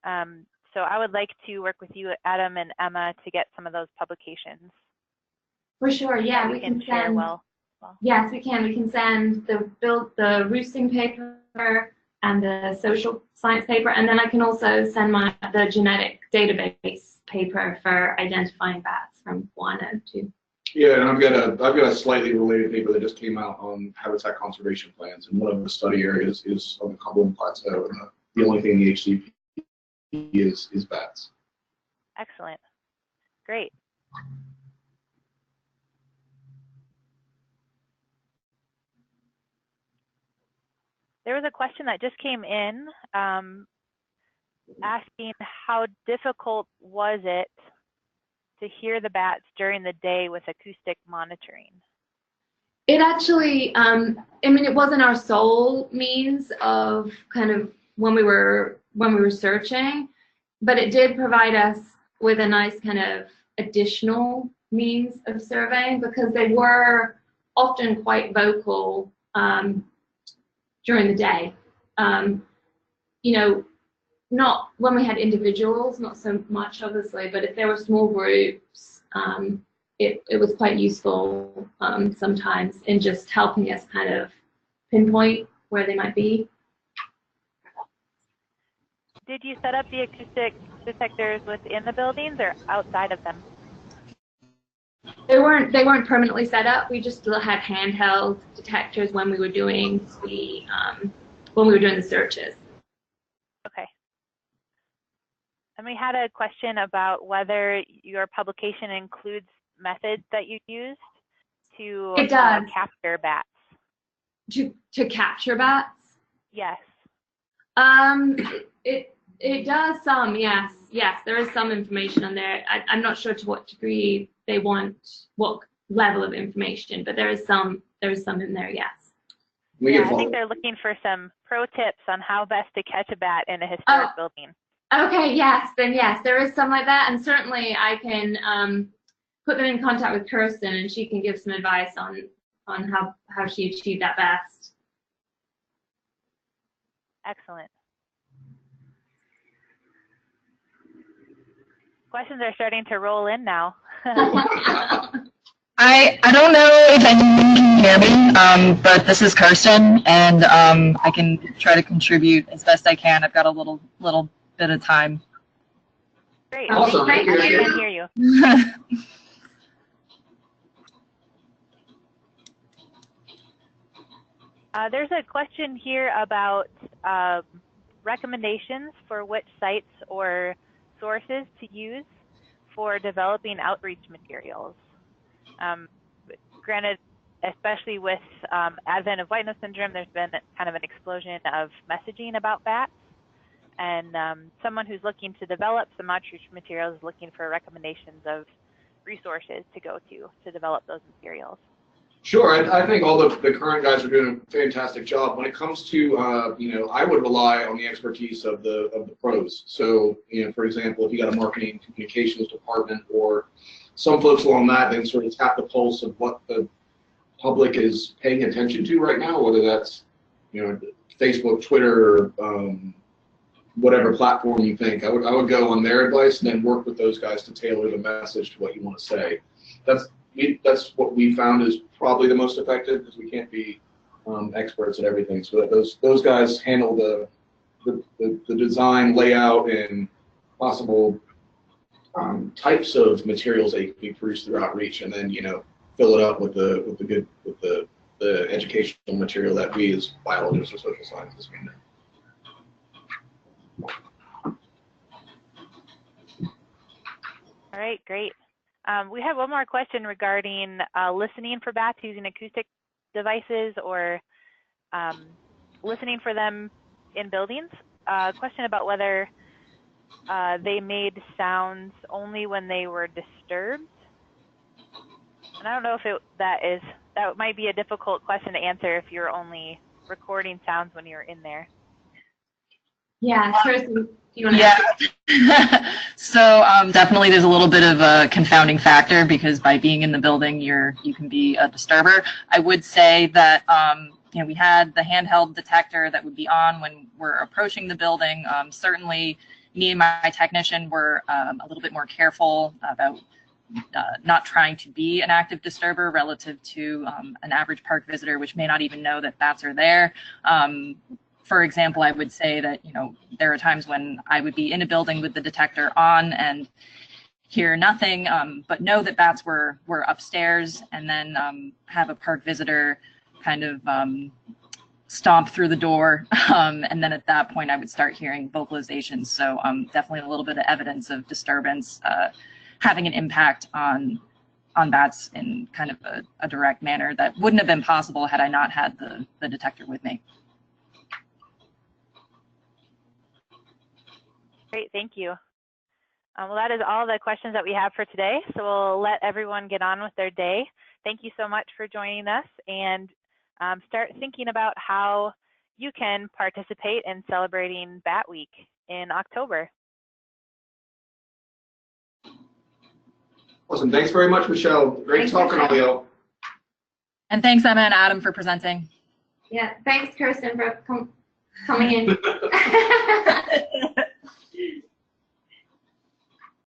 So I would like to work with you, Adam and Emma, to get some of those publications. For sure, yeah, we can share send. well. Yes, we can. We can send the roosting paper and the social science paper, and then I can also send the genetic database paper for identifying bats from guano too. Yeah, and I've got a slightly related paper that just came out on habitat conservation plans, and one of the study areas is on the Cumberland Plateau, and the only thing in the HCP is bats. Excellent. Great. There was a question that just came in asking how difficult was it to hear the bats during the day with acoustic monitoring? It actually, I mean, it wasn't our sole means of kind of when we were searching, but it did provide us with a nice kind of additional means of surveying, because they were often quite vocal during the day. You know, not when we had individuals, not so much obviously, but if there were small groups, it was quite useful sometimes in just helping us kind of pinpoint where they might be. Did you set up the acoustic detectors within the buildings or outside of them? They weren't permanently set up. We just had handheld detectors when we were doing the searches. Okay. And we had a question about whether your publication includes methods that you used to capture bats. To capture bats? Yes. It does some, yes. Yes, there is some information on there. I'm not sure to what degree they want, what level of information, but there is some in there, yes. I think they're looking for some pro tips on how best to catch a bat in a historic building. Okay, yes, then yes, there is some like that, and certainly I can put them in contact with Kirsten, and she can give some advice on how she achieved that best. Excellent. Questions are starting to roll in now. I don't know if anyone can hear me, but this is Kirsten, and I can try to contribute as best I can. I've got a little bit of time. Great. Awesome. I can hear you. There's a question here about recommendations for which sites or sources to use for developing outreach materials. Granted, especially with advent of white nose syndrome, there's been kind of an explosion of messaging about bats, and someone who's looking to develop some outreach materials is looking for recommendations of resources to go to develop those materials. Sure, I think all the current guys are doing a fantastic job. When it comes to, I would rely on the expertise of the pros. So, for example, if you got a marketing communications department or some folks along that, then sort of tap the pulse of what the public is paying attention to right now, whether that's, Facebook, Twitter, whatever platform you think. I would go on their advice and then work with those guys to tailor the message to what you want to say. That's what we found is probably the most effective, because we can't be experts at everything. So that those guys handle the design, layout, and possible types of materials that can be produced through outreach, and then fill it up with the educational material that we as biologists or social scientists can do. All right, great. We have one more question regarding listening for bats using acoustic devices or listening for them in buildings. A question about whether they made sounds only when they were disturbed. And I don't know if that might be a difficult question to answer if you're only recording sounds when you're in there. Yeah, Kirsten, you want to So definitely there's a little bit of a confounding factor, because by being in the building, you can be a disturber. I would say that we had the handheld detector that would be on when we're approaching the building. Certainly me and my technician were a little bit more careful about not trying to be an active disturber relative to an average park visitor, which may not even know that bats are there. For example, I would say that, you know, there are times when I would be in a building with the detector on and hear nothing, but know that bats were upstairs, and then have a park visitor kind of stomp through the door, and then at that point I would start hearing vocalizations. So definitely a little bit of evidence of disturbance having an impact on bats in kind of a direct manner that wouldn't have been possible had I not had the detector with me. Great, thank you. Well, that is all the questions that we have for today. So we'll let everyone get on with their day. Thank you so much for joining us, and start thinking about how you can participate in celebrating Bat Week in October. Awesome. Thanks very much, Michelle. Great talking to you. And thanks, Emma and Adam, for presenting. Yeah, thanks, Kirsten, for coming in.